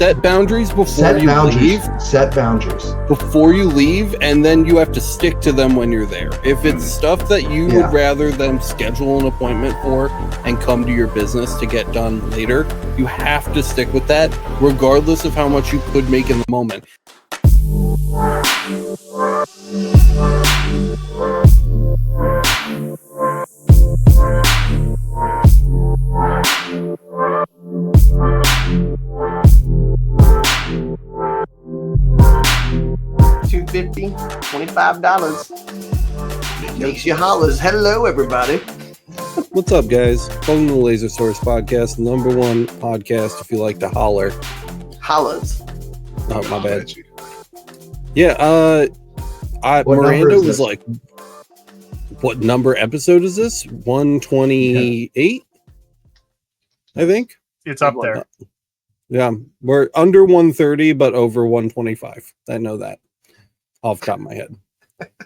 set boundaries before you leave. Set boundaries before you leave, and then you have to stick to them when you're there. If it's stuff that you would rather them schedule an appointment for and come to your business to get done later, you have to stick with that, regardless of how much you could make in the moment. $250, $25 makes you hollers. Hello, everybody. What's up, guys? Welcome to the Laser Source Podcast, number one podcast if you like to holler. Hollers. Oh, my bad. Yeah, Miranda was like, what number episode is this? 128, I think. It's up there. Yeah, we're under 130, but over 125. I know that off the top of my head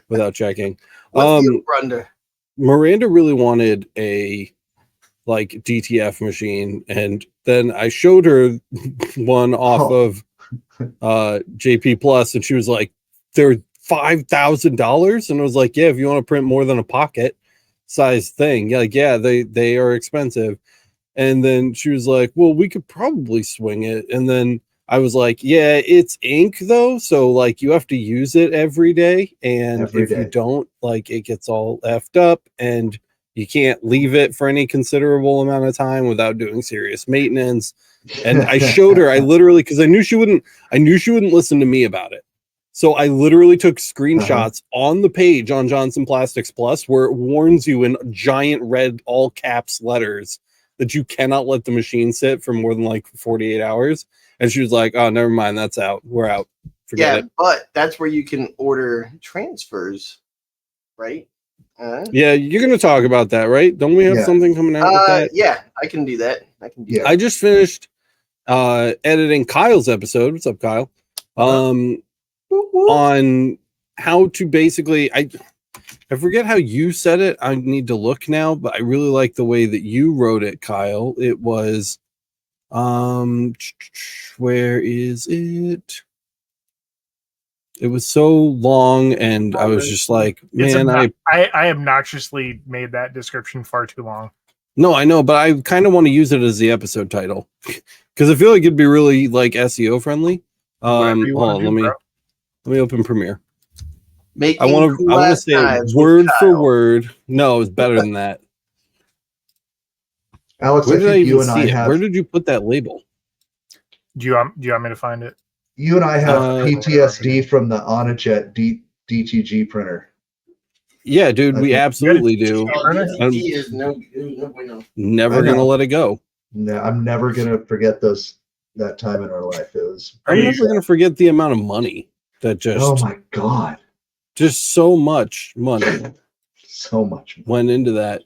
without checking. What's the under? Miranda really wanted a like DTF machine, and then I showed her one off of JP Plus, and she was like, they're $5,000, and I was like, yeah, if you want to print more than a pocket size thing, yeah, they are expensive. And then she was like, well, we could probably swing it. And then I was like, yeah, it's ink though, so like you have to use it every day, and you don't, like, it gets all effed up, and you can't leave it for any considerable amount of time without doing serious maintenance. And I showed her, I literally, because I knew she wouldn't listen to me about it. So I literally took screenshots on the page on Johnson Plastics Plus where it warns you in giant red all caps letters that you cannot let the machine sit for more than like 48 hours. And she was like, oh, never mind. That's out. We're out. Forget it. But that's where you can order transfers, right? Yeah, you're going to talk about that, right? Don't we have something coming out with that? Yeah, I can do that. I just finished editing Kyle's episode. What's up, Kyle? On how to basically, I forget how you said it. I need to look now, but I really like the way that you wrote it, Kyle. It was, where is it? It was so long, and I was just like, man, I obnoxiously made that description far too long. No, I know, but I kind of want to use it as the episode title because I feel like it'd be really like SEO friendly. Hold on, let me open Premiere. I want to say word for word. No, it's better than that. Alex, where did I even see it? Where did you put that label? Do you want me to find it? You and I have PTSD from the Onajet DTG printer. Yeah, dude, we absolutely do. DTG is no never gonna let it go. No, I'm never gonna forget that time in our life. I'm never gonna forget the amount of money that just. Oh my god! Just so much money. So much went into that.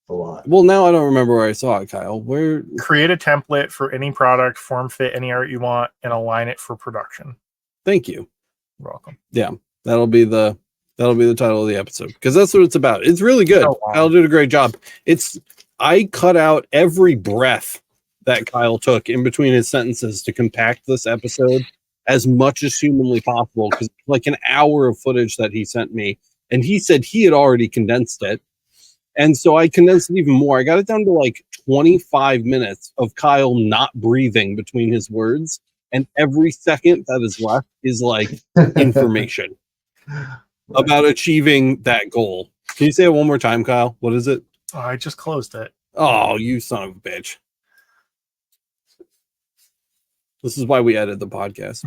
A lot. Well, now I don't remember where I saw it, Kyle. Where? Create a template for any product, form fit any art you want, and align it for production. Thank you. You're welcome. Yeah, that'll be the title of the episode because that's what it's about. It's really good. Kyle did a great job. I cut out every breath that Kyle took in between his sentences to compact this episode as much as humanly possible, because like an hour of footage that he sent me, and he said he had already condensed it. And so I condensed it even more. I got it down to like 25 minutes of Kyle not breathing between his words. And every second that is left is like information about achieving that goal. Can you say it one more time, Kyle? What is it? Oh, I just closed it. Oh, you son of a bitch. This is why we edit the podcast.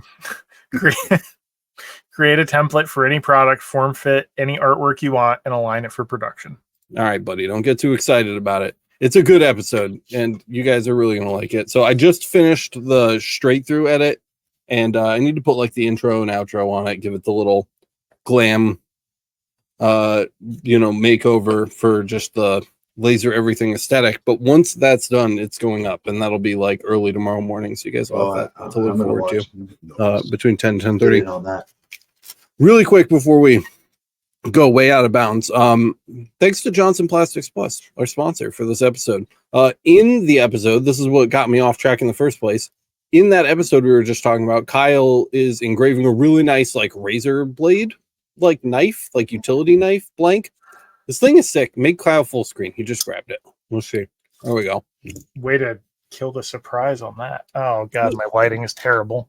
Create a template for any product, form fit any artwork you want, and align it for production. All right, buddy. Don't get too excited about it. It's a good episode, and you guys are really going to like it. So I just finished the straight through edit, and I need to put like the intro and outro on it, give it the little glam, makeover for just the laser everything aesthetic. But once that's done, it's going up, and that'll be like early tomorrow morning. So you guys will have that to look forward to between 10 and 10:30. On that. Really quick before we go way out of bounds. Thanks to Johnson Plastics Plus, our sponsor for this episode. In the episode, this is what got me off track in the first place. in that episode we were just talking about, Kyle is engraving a really nice like razor blade, like knife, like utility knife blank. This thing is sick. Make Kyle full screen. He just grabbed it. Let's see. There we go. Way to kill the surprise on that. Oh god, my lighting is terrible.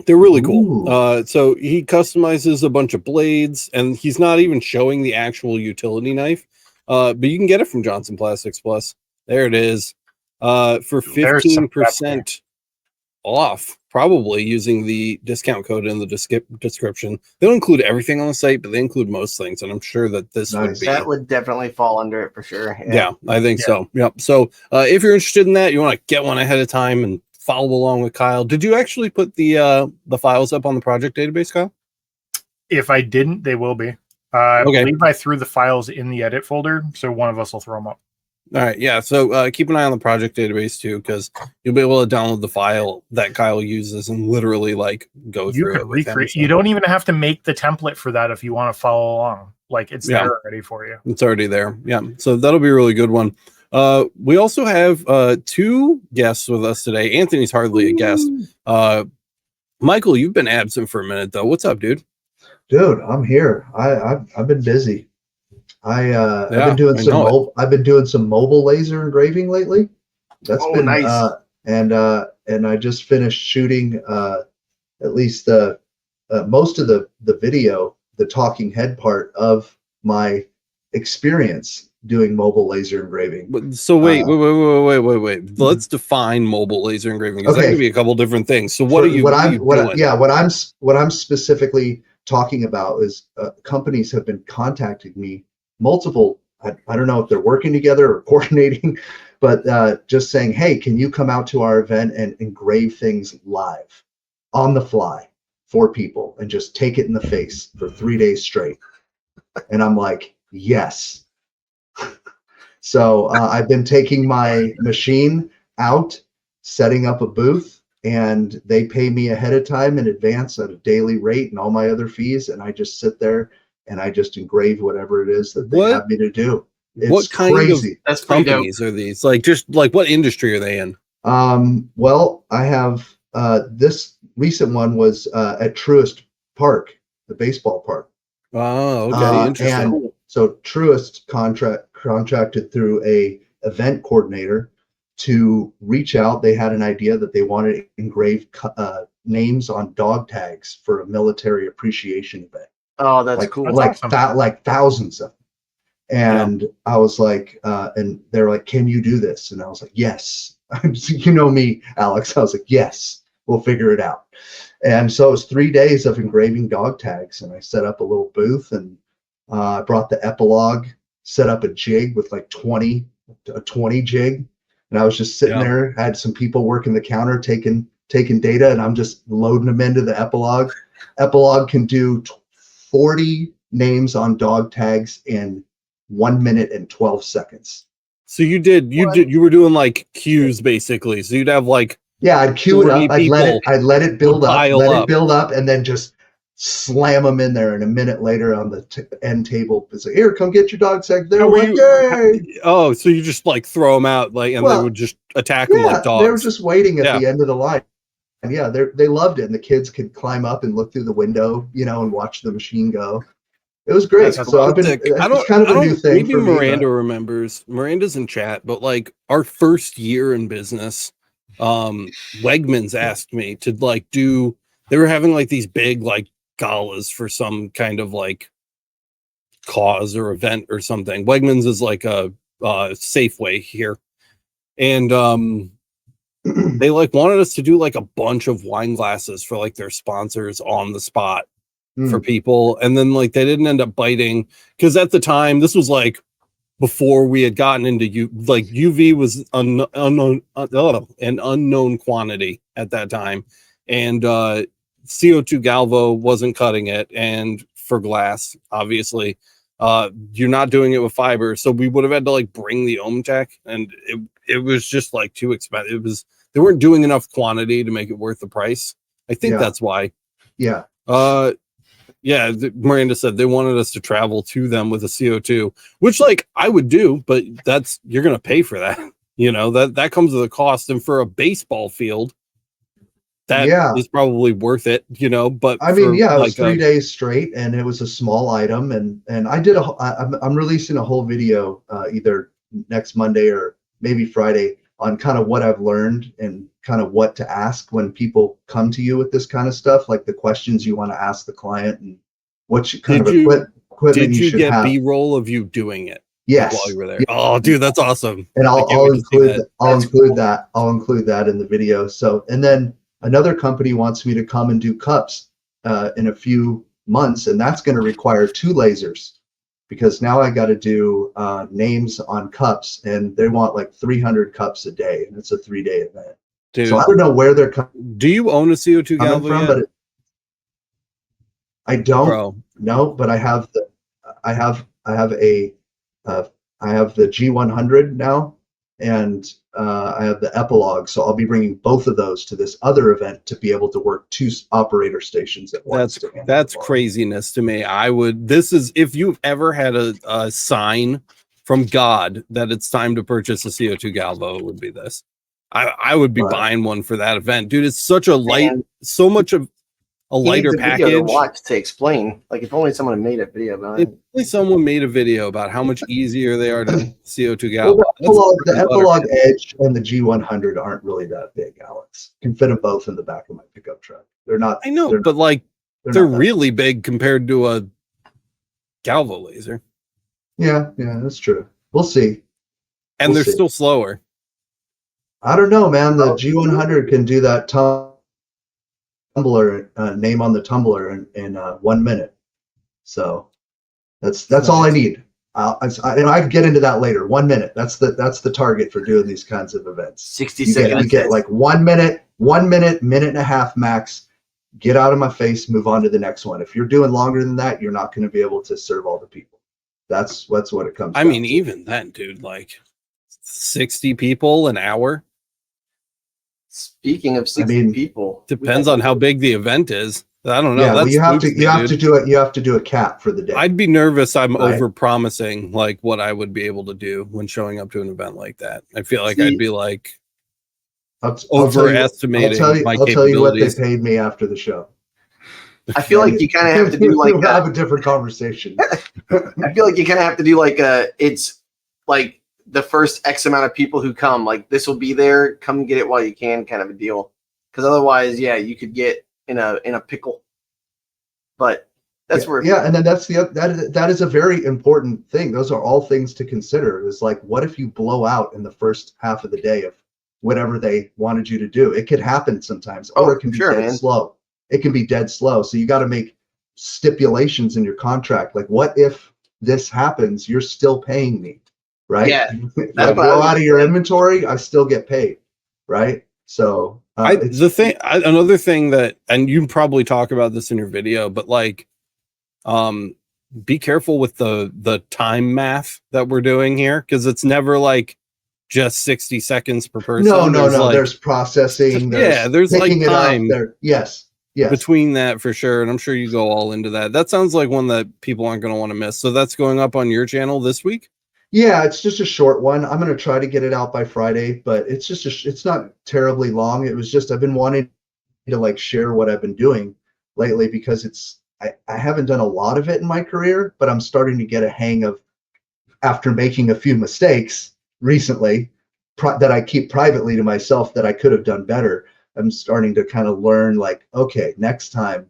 They're really cool. Ooh. So he customizes a bunch of blades, and he's not even showing the actual utility knife. But you can get it from Johnson Plastics Plus. There it is. For There's some 15% off, probably using the discount code in the description. They don't include everything on the site, but they include most things, and I'm sure that this would Nice. be. That would definitely fall under it for sure. Yeah, I think so. Yep. So if you're interested in that, you want to get one ahead of time and follow along with Kyle. Did you actually put the files up on the project database, Kyle? If I didn't, they will be. I Okay. believe I threw the files in the edit folder, so one of us will throw them up. All right. Yeah. So keep an eye on the project database too, because you'll be able to download the file that Kyle uses and literally like go You through could it. with him, recreate. so. You don't even have to make the template for that if you want to follow along. Like it's Yeah. there already for you. It's already there. Yeah. So that'll be a really good one. We also have two guests with us today. Anthony's hardly a guest. Michael, you've been absent for a minute though. What's up, dude? Dude, I'm here. I've been busy. I've Yeah, been doing I some know I've been doing some mobile laser engraving lately. That's Oh, been nice. And I just finished shooting at least most of the video, the talking head part of my experience doing mobile laser engraving. So wait. Let's define mobile laser engraving, because that Okay. could be a couple different things. So what are you doing? What I'm specifically talking about is companies have been contacting me multiple. I don't know if they're working together or coordinating, but just saying, hey, can you come out to our event and engrave things live on the fly for people and just take it in the face for 3 days straight? And I'm like, yes. So I've been taking my machine out, setting up a booth, and they pay me ahead of time in advance at a daily rate and all my other fees. And I just sit there and I just engrave whatever it is that they have me to do. It's what kind crazy. of That's pretty dope. companies are these? Like, just like what industry are they in? Well, I have this recent one was at Truist Park, the baseball park. Oh, okay, interesting. And so Truist contracted through a event coordinator to reach out. They had an idea that they wanted to engrave names on dog tags for a military appreciation event. Oh, that's like, cool. That's awesome. like thousands of them. And I was like, and they're like, can you do this? And I was like, yes. You know me, Alex. I was like, yes, we'll figure it out. And so it was 3 days of engraving dog tags, and I set up a little booth, and I brought the epilogue, set up a jig with like 20 jig, and I was just sitting there. I had some people working the counter taking data, and I'm just loading them into the epilogue. Epilogue can do 40 names on dog tags in 1 minute and 12 seconds. So you were doing like cues basically. So you'd have like, yeah, I'd cue it up. I'd let it build up, and then just slam them in there. And a minute later, on the end table, it's like, here, come get your dog tag. They're like, yay! Oh, so you just like throw them out, like, and they would just attack them like dogs. They were just waiting at the end of the line. And yeah, they loved it. And the kids could climb up and look through the window, and watch the machine go. It was great. So I've been. It's kind of a new thing. Maybe Miranda remembers. Miranda's in chat, but like our first year in business, Wegmans asked me to like do. They were having like these big like galas for some kind of like cause or event or something. Wegmans is like a Safeway here, and they like wanted us to do like a bunch of wine glasses for like their sponsors on the spot. For people, and then like they didn't end up biting, because at the time this was like before we had gotten into UV was an unknown quantity at that time, and CO2 Galvo wasn't cutting it, and for glass obviously you're not doing it with fiber, so we would have had to like bring the ohm tech, and it was just like too expensive. They weren't doing enough quantity to make it worth the price. I think that's why. Yeah, Miranda said they wanted us to travel to them with a CO2, which like I would do, but you're going to pay for that. You know, that comes with a cost. And for a baseball field, that Yeah. is probably worth it, you know. But I mean, yeah, it was like 3 days straight, and it was a small item, and I'm releasing a whole video either next Monday or maybe Friday on kind of what I've learned and kind of what to ask when people come to you with this kind of stuff, like the questions you want to ask the client and what kind of equipment did you you should get have. B-roll of you doing it? Yes. While you were there. Oh, dude, that's awesome. And I'll include That's I'll include that in the video. So, and then another company wants me to come and do cups in a few months, and that's going to require 2 lasers because now I got to do names on cups, and they want like 300 cups a day, and it's a 3-day event. Dude, so I don't know where they're do you own a CO2 coming galvo from, yet? but I don't. Bro. No, but I have the I have the G100 now, and I have the Epilogue. So I'll be bringing both of those to this other event to be able to work 2 operator stations at once. That's craziness to me. This is, if you've ever had a sign from God that it's time to purchase a CO2 galvo, it would be this. I would be buying one for that event, dude. It's such a so much of a lighter package. To watch to explain, like if only someone made a video about it. If only someone made a video about how much easier they are to CO2 galvo. Well, the Epilogue Edge and the G100 aren't really that big, Alex. Can fit them both in the back of my pickup truck. They're not. I know, but like they're really big compared to a galvo laser. Yeah, that's true. We'll see. And they're still slower. I don't know, man. The G100 can do that tumbler name on the tumbler in 1 minute. So that's all I need. I get into that later. 1 minute. That's the target for doing these kinds of events. 60 seconds. You get like 1 minute, minute and a half max. Get out of my face. Move on to the next one. If you're doing longer than that, you're not going to be able to serve all the people. That's what it comes. I mean, even then, dude, like 60 people an hour. Speaking of 60 people, depends on how big the event is. I don't know. Yeah, well, you have to do it. You have to do a cap for the day. I'd be nervous. I'm over promising like what I would be able to do when showing up to an event like that. I feel like I'd be like overestimating my capabilities. I'll tell you what they paid me after the show. I feel like you kind of have to do like have a different conversation. I feel like you kind of have to do like it's like the first X amount of people who come, like this will be there, come get it while you can, kind of a deal. Because otherwise, yeah, you could get in a pickle. But that's where and then that is a very important thing. Those are all things to consider. Is like, what if you blow out in the first half of the day of whatever they wanted you to do? It could happen sometimes, or it can be dead slow. It can be dead slow. So you got to make stipulations in your contract. Like, what if this happens? You're still paying me, right? Yeah. If I blow out of your inventory, I still get paid, right? So another thing that, and you probably talk about this in your video, but like, be careful with the time math that we're doing here, because it's never like just 60 seconds per person. No. Like, there's processing. There's like time. Yes. Between that for sure, and I'm sure you go all into that. That sounds like one that people aren't going to want to miss. So that's going up on your channel this week. Yeah, it's just a short one. I'm going to try to get it out by Friday, but it's just it's not terribly long. It was just I've been wanting to like share what I've been doing lately, because I haven't done a lot of it in my career, but I'm starting to get a hang of, after making a few mistakes recently that I keep privately to myself that I could have done better. I'm starting to kind of learn, like, okay, next time,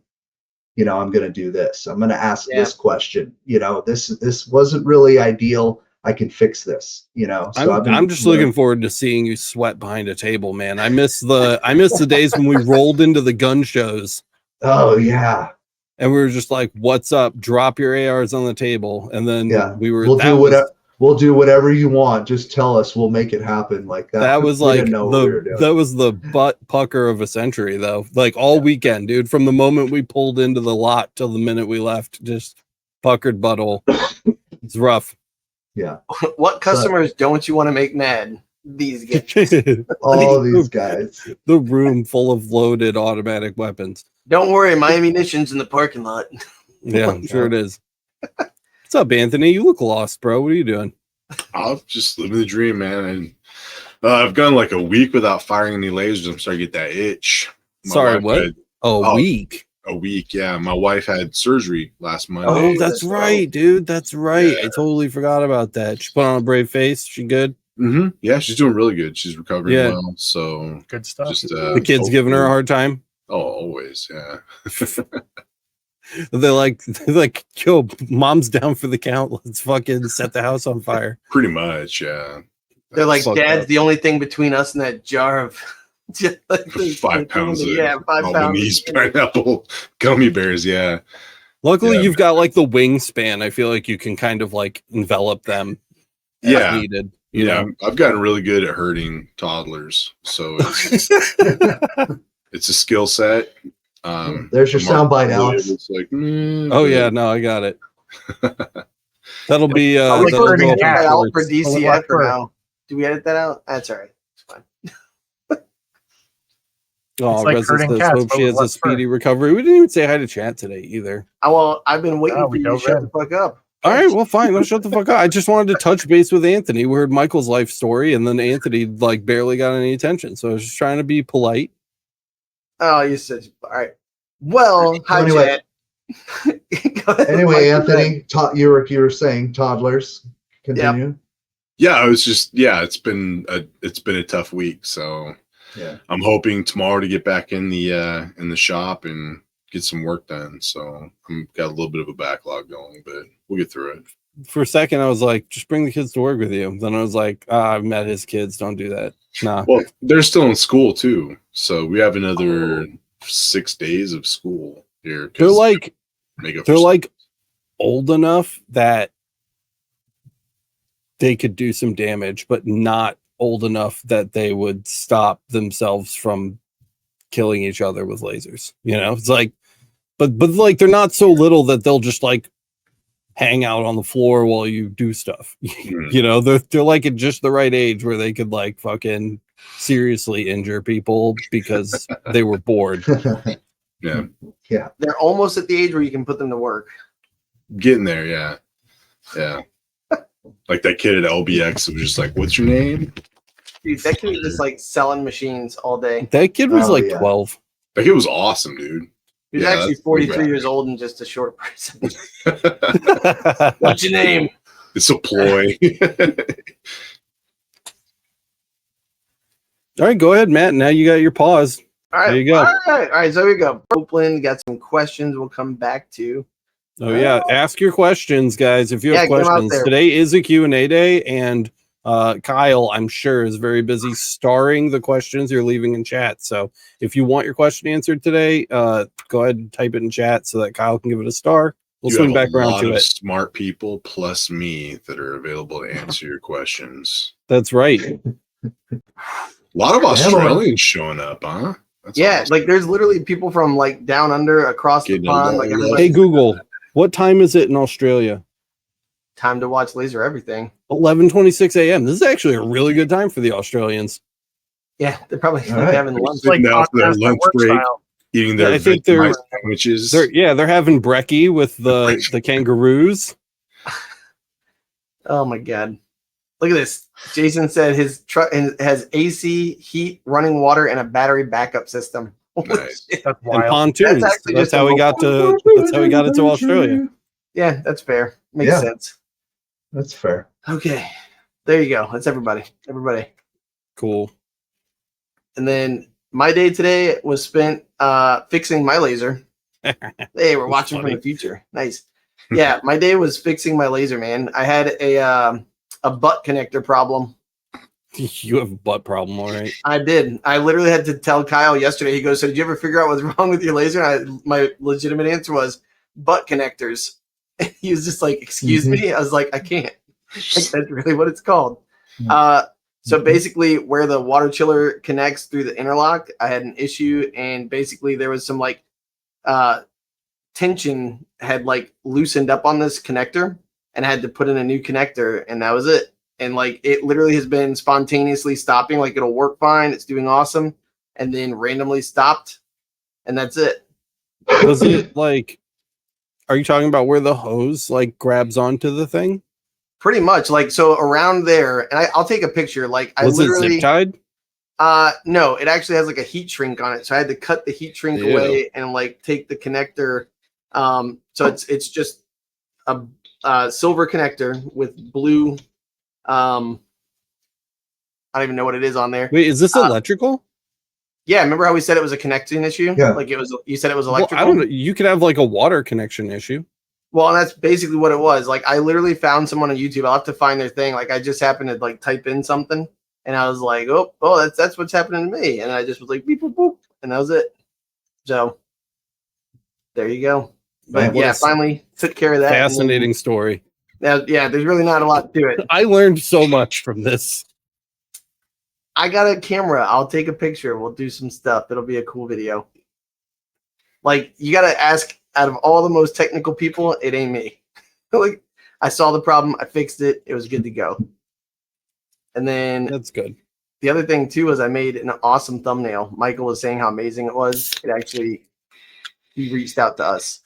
I'm going to do this. I'm going to ask this question. This wasn't really ideal. I can fix this. So I'm just looking forward to seeing you sweat behind a table, man. I miss the days when we rolled into the gun shows. Oh yeah. And we were just like, "What's up? Drop your ARs on the table." And then We'll do whatever you want. Just tell us. We'll make it happen. Like that. That was like that was the butt pucker of a century, though. Like all weekend, dude. From the moment we pulled into the lot till the minute we left, just puckered butthole. It's rough. Yeah. What customers don't you want to make mad? These guys. All these guys. The room full of loaded automatic weapons. Don't worry, my ammunition's in the parking lot. Yeah, I'm sure it is. What's up, Anthony? You look lost, bro. What are you doing? I'm just living the dream, man. And I've gone like a week without firing any lasers. I'm starting to get that itch. My Sorry, wife what? had A week. a week. Yeah, my wife had surgery last Monday. Oh, that's right, dude. That's right. Yeah. I totally forgot about that. She put on a brave face. She good? Mm-hmm. Yeah, she's doing really good. She's recovering Yeah. well. So Good stuff. just The kid's giving her a hard time. Oh, always. Yeah. They're like, yo, mom's down for the count. Let's fucking set the house on fire. Pretty much. Yeah. They're like, fucked Dad's up. the only thing between us and that jar of just like 5 pounds of 5 pounds. Albanese pineapple gummy bears. Yeah. Luckily, Yeah, you've got like the wingspan. I feel like you can kind of like envelop them as Yeah. needed. You Yeah. know? I've gotten really good at hurting toddlers. So it's, it's a skill set. There's your Mark soundbite, really Alex. was like, Oh yeah, no, I got it. That'll be Are we that'll editing go up that in out shorts. for DCF or Or- no? Do we edit that out? That's all right. It's fine. Oh, It's like Reza hurting says, cats, hope but she with has a less fur. speedy recovery. We didn't even say hi to chat today either. Well, I've been waiting Yeah, for we you to dove shut in. the fuck up. All right, well, fine. Let's shut the fuck up. I just wanted to touch base with Anthony. We heard Michael's life story, and then Anthony like barely got any attention. So I was just trying to be polite. Oh, you said all right. Well, hi, Anyway. Jet. Go ahead, Anyway, Mike, go ahead. Anthony, you were saying toddlers. Continue. yeah, I was just, it's been a tough week. So Yeah. I'm hoping tomorrow to get back in the shop and get some work done. So I'm got a little bit of a backlog going, but we'll get through it. For a second, I was like, just bring the kids to work with you. Then I was like, I've met his kids. Don't do that. Nah. Well, they're still in school too. So we have another 6 days of school here. 'cause They're like, make up they're for- like old enough that they could do some damage, but not old enough that they would stop themselves from killing each other with lasers. You know, it's like, but like they're not so little that they'll just like hang out on the floor while you do stuff. You know, they're like at just the right age where they could like fucking seriously injure people because they were bored. yeah, They're almost at the age where you can put them to work. getting there. Yeah. Like that kid at LBX was just like, "What's your name?" Dude, that kid was just like selling machines all day. That kid was Oh, like yeah. 12. That kid was awesome, dude. He was Yeah, actually that's 43 pretty years old and just a short person. All What's your name? It's a ploy. right, go ahead, Matt. Now you got your pause. All right. There you go. All right. So here we go. Copeland got some questions we'll come back to. Oh yeah, ask your questions, guys. If you have Yeah, get 'em out questions, there. today is a Q&A day, and Kyle, I'm sure, is very busy starring the questions you're leaving in chat. So if you want your question answered today, go ahead and type it in chat so that Kyle can give it a star. We'll You swing have back a around lot to of it. smart people plus me that are available to answer your questions. That's right. A lot of Australians showing up, huh? That's Yeah, awesome. like there's literally people from like down under across Getting the pond. Like along. everybody. Hey Google, what time is it in Australia? Time to watch Laser Everything. 11:26 a.m. This is actually a really good time for the Australians. Yeah, they're probably All right. having lunch. Sitting down for their podcast at lunch work break, style. eating Yeah, their I think Vegemite sandwiches. They're having brekkie with the kangaroos. Oh my god. Look at this. Jason said his truck has AC, heat, running water, and a battery backup system. Holy Nice. shit. That's And wild. pontoons. That's actually That's just a how we got to. That's how we got into Australia. Yeah, that's fair. Makes Yeah. sense. That's fair. Okay. There you go. That's everybody. Everybody. Cool. And then my day today was spent fixing my laser. Hey, we're watching from funny. the future. Nice. Yeah, my day was fixing my laser, man. I had a butt connector problem. You have a butt problem, all right. I did. I literally had to tell Kyle yesterday. He goes, "So did you ever figure out what's wrong with your laser?" And my legitimate answer was butt connectors. He was just like, "Excuse me." I was like, "I can't." Like, that's really what it's called. So basically, where the water chiller connects through the interlock, I had an issue, and basically there was some like tension had like loosened up on this connector, and I had to put in a new connector, and that was it. And like it literally has been spontaneously stopping. Like it'll work fine, it's doing awesome, and then randomly stopped, and that's it. Does it like? Are you talking about where the hose like grabs onto the thing? Pretty much, like, so around there, and I'll take a picture. Like, I Was it literally zip tied? no, it actually has like a heat shrink on it, so I had to cut the heat shrink Ew. away and like take the connector. So it's just a silver connector with blue. I don't even know what it is on there. Wait, is this electrical? Yeah, remember how we said it was a connecting issue? Yeah. Like it was. You said it was Well, electrical. I don't know. You could have like a water connection issue. Well, and that's basically what it was. Like I literally found someone on YouTube. I'll have to find their thing. Like I just happened to like type in something, and I was like, oh, that's what's happening to me. And I just was like, beep, boop, boop, and that was it. So there you go. But Man, yeah, finally took care of that. Fascinating story. Yeah, there's really not a lot to it. I learned so much from this. I got a camera. I'll take a picture. We'll do some stuff. It'll be a cool video. Like you got to ask. Out of all the most technical people, it ain't me. Like I saw the problem, I fixed it, it was good to go. And then That's good. the other thing too is I made an awesome thumbnail. Michael was saying how amazing it was. It actually, he reached out to us.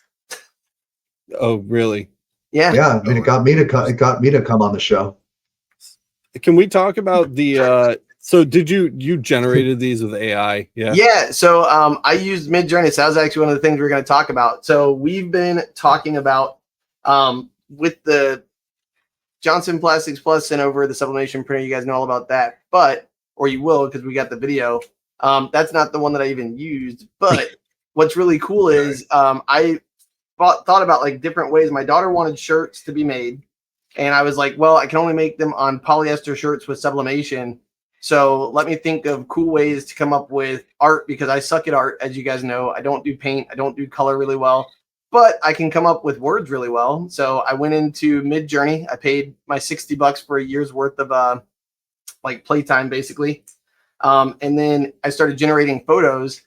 Oh, really? Yeah. Yeah, I mean, it got me to come on the show. Can we talk about the so did you generated these with AI? Yeah. Yeah. So I used Midjourney. So that was actually one of the things we were going to talk about. So we've been talking about with the Johnson Plastics Plus sent over the sublimation printer. You guys know all about that, or you will because we got the video. That's not the one that I even used. But what's really cool is I thought about like different ways. My daughter wanted shirts to be made. And I was like, well, I can only make them on polyester shirts with sublimation. So let me think of cool ways to come up with art because I suck at art, as you guys know. I don't do paint. I don't do color really well, but I can come up with words really well. So I went into Midjourney. I paid my $60 for a year's worth of like playtime, basically. And then I started generating photos.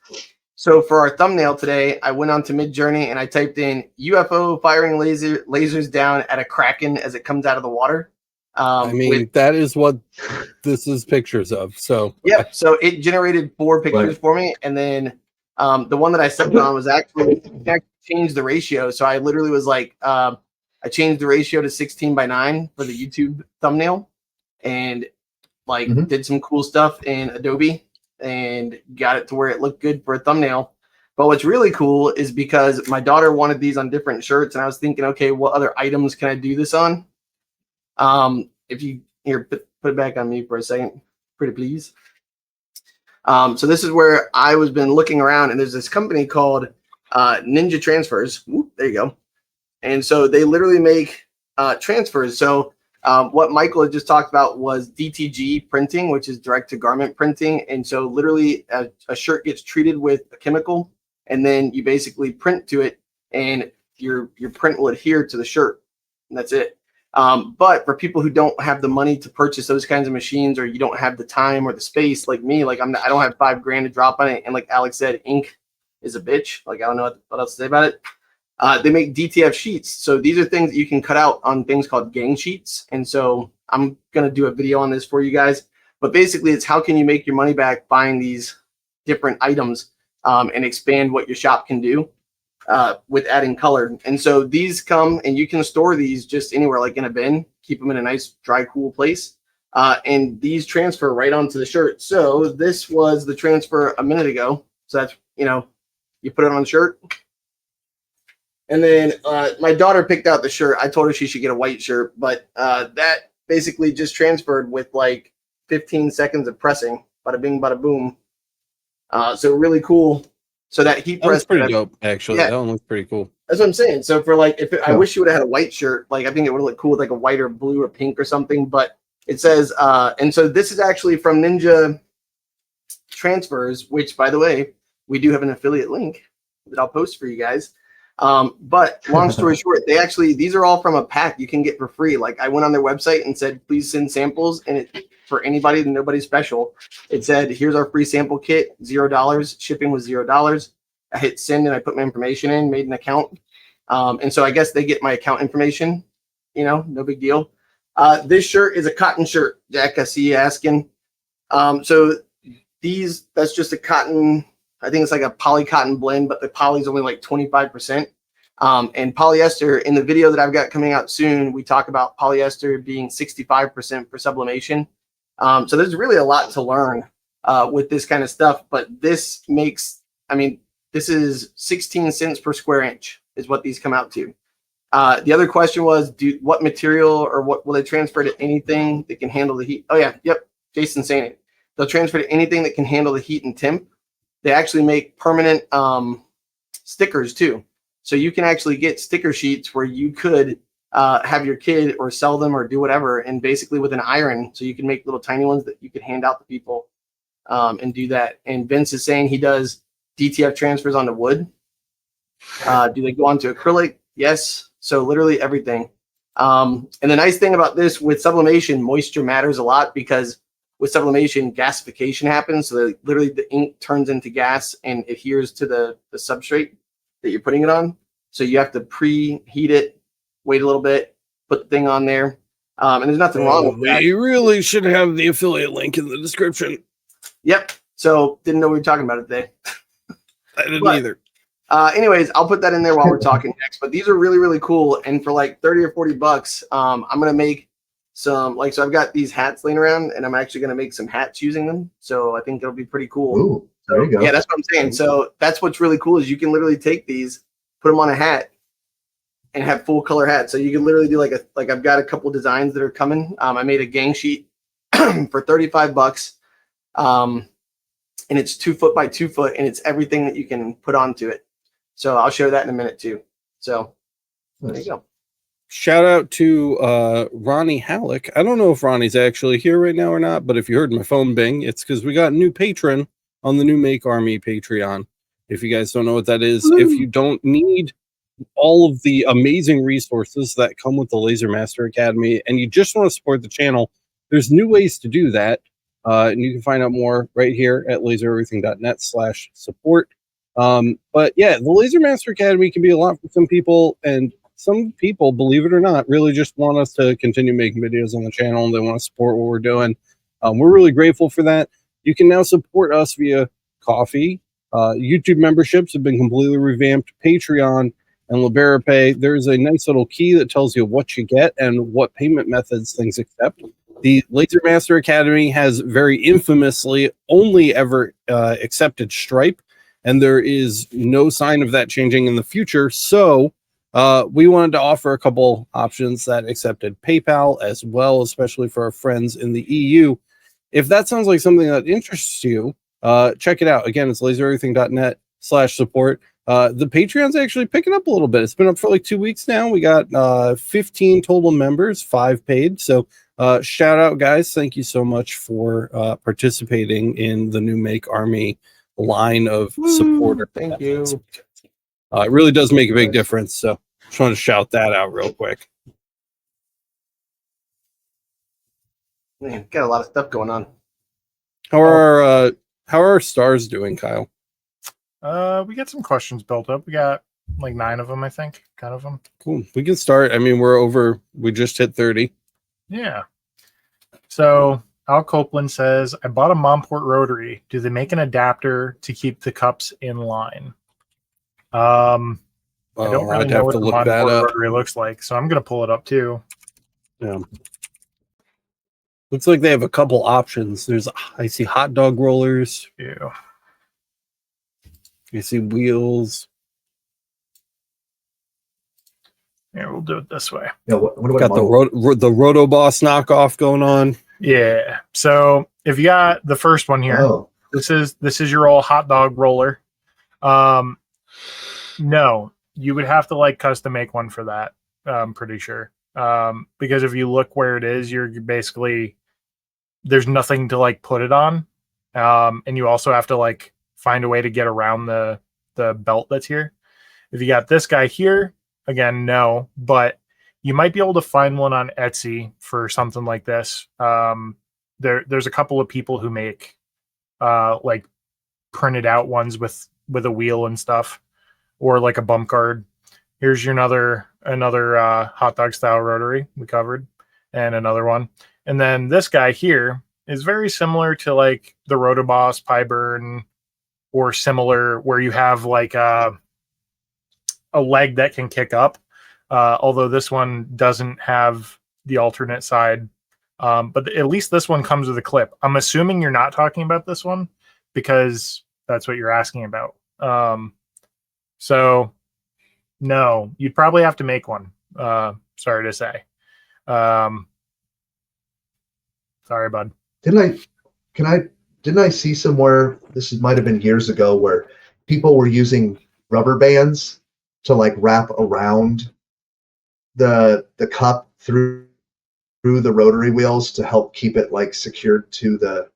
So for our thumbnail today, I went onto Midjourney and I typed in UFO firing lasers down at a kraken as it comes out of the water. I mean, that is what this is pictures of. So yeah, so it generated 4 pictures for me, and then the one that I settled on was actually changed the ratio. So I literally was like, I changed the ratio to 16:9 for the YouTube thumbnail, and like did some cool stuff in Adobe and got it to where it looked good for a thumbnail. But what's really cool is because my daughter wanted these on different shirts, and I was thinking, okay, what other items can I do this on? If you here put it back on me for a second, pretty please. So this is where I was been looking around, and there's this company called Ninja Transfers. Whoop, there you go. And so they literally make transfers. So what Michael had just talked about was DTG printing, which is direct to garment printing. And so literally a shirt gets treated with a chemical, and then you basically print to it, and your print will adhere to the shirt, and that's it. But for people who don't have the money to purchase those kinds of machines, or you don't have the time or the space, like me, like I don't have $5,000 to drop on it. And like Alex said, ink is a bitch. Like I don't know what else to say about it. They make DTF sheets. So these are things that you can cut out on things called gang sheets. And so I'm going to do a video on this for you guys. But basically it's how can you make your money back buying these different items and expand what your shop can do. With adding color. And so these come and you can store these just anywhere, like in a bin, keep them in a nice dry, cool place. And these transfer right onto the shirt. So this was the transfer a minute ago. So that's, you put it on the shirt. And then my daughter picked out the shirt. I told her she should get a white shirt, but that basically just transferred with like 15 seconds of pressing. Bada bing, bada boom. So really cool. So that heat press, pretty dope, actually. Yeah. That one looks pretty cool. That's what I'm saying. So for like, I wish you would have had a white shirt. Like I think it would look cool with like a white or blue or pink or something. But it says, and so this is actually from Ninja Transfers, which by the way, we do have an affiliate link that I'll post for you guys. But long story short, these are all from a pack you can get for free. Like I went on their website and said, please send samples, and for anybody, nobody special. It said, here's our free sample kit, $0. Shipping was $0. I hit send and I put my information in, made an account. And so I guess they get my account information, no big deal. This shirt is a cotton shirt, Jack, I see you asking. So that's just a cotton, I think it's like a poly cotton blend, but the poly is only like 25%. And polyester, in the video that I've got coming out soon, we talk about polyester being 65% for sublimation. So there's really a lot to learn with this kind of stuff, but this makes, I mean, this is 16 cents per square inch is what these come out to. The other question was, what material or what will they transfer to anything that can handle the heat? Oh yeah, yep, Jason's saying it. They'll transfer to anything that can handle the heat and temp. They actually make permanent stickers too. So you can actually get sticker sheets where you could have your kid or sell them or do whatever, and basically with an iron, so you can make little tiny ones that you could hand out to people and do that. And Vince is saying he does DTF transfers onto wood. Do they go onto acrylic? Yes. So literally everything. And the nice thing about this with sublimation, moisture matters a lot, because with sublimation, gasification happens. So literally the ink turns into gas and adheres to the substrate that you're putting it on. So you have to preheat it, wait a little bit, put the thing on there. And there's nothing wrong with that. You really should have the affiliate link in the description. Yep. So didn't know we were talking about it today. I didn't either. Anyways, I'll put that in there while we're talking next. But these are really, really cool. And for like 30 or 40 bucks, I'm going to make some, like, so I've got these hats laying around, and I'm actually going to make some hats using them. So I think it'll be pretty cool. Ooh, there you go. Yeah, that's what I'm saying. So that's what's really cool, is you can literally take these, put them on a hat, and have full color hats. So you can literally do like I've got a couple designs that are coming. I made a gang sheet for 35 bucks. And it's 2 foot by 2 foot, and it's everything that you can put onto it. So I'll share that in a minute too. So there you go. Shout out to Ronnie Halleck. I don't know if Ronnie's actually here right now or not, but if you heard my phone bing, it's because we got a new patron on the new Make Army Patreon. If you guys don't know what that is, if you don't need all of the amazing resources that come with the Laser Master Academy and you just want to support the channel, there's new ways to do that. And you can find out more right here at lasereverything.net/support. But yeah, the Laser Master Academy can be a lot for some people, and some people, believe it or not, really just want us to continue making videos on the channel, and they want to support what we're doing. We're really grateful for that. You can now support us via Coffee. YouTube memberships have been completely revamped. Patreon and LiberaPay. There's a nice little key that tells you what you get and what payment methods things accept. The Laser Master Academy has very infamously only ever accepted Stripe, and there is no sign of that changing in the future. So we wanted to offer a couple options that accepted PayPal as well, especially for our friends in the EU. If that sounds like something that interests you, check it out. Again, it's lasereverything.net/support. The Patreon's actually picking up a little bit. It's been up for like 2 weeks now. We got 15 total members, 5 paid. So shout out, guys. Thank you so much for participating in the new Make Army line of supporter. Thank you. It really does make a big difference. So just want to shout that out real quick. Man, got a lot of stuff going on. How are our stars doing, Kyle? We got some questions built up. We got like 9 of them, I think. 10 of them. Cool. We can start. I mean, we just hit 30. Yeah. So Al Copeland says, I bought a Momport rotary. Do they make an adapter to keep the cups in line? I don't really know what the Momport rotary looks like, so I'm going to pull it up too. Yeah. Looks like they have a couple options. I see hot dog rollers. Yeah. You see wheels. Yeah, we'll do it this way. Yeah, what got the Rotoboss knockoff going on. Yeah. So if you got the first one here, this is your old hot dog roller. No, you would have to like custom make one for that. I'm pretty sure. Because if you look where it is, you're basically, there's nothing to like put it on. And you also have to like find a way to get around the belt that's here. If you got this guy here, again, no, but you might be able to find one on Etsy for something like this. There's a couple of people who make like printed out ones with a wheel and stuff, or like a bump guard. Here's your another hot dog style rotary we covered, and another one. And then this guy here is very similar to like the Rotoboss, Pyburn, or similar, where you have like a leg that can kick up. Although this one doesn't have the alternate side. But at least this one comes with a clip. I'm assuming you're not talking about this one because that's what you're asking about. So no, you'd probably have to make one. Sorry to say. Sorry, bud. Didn't I see somewhere, might have been years ago, where people were using rubber bands to like wrap around the cup through the rotary wheels to help keep it like secured to the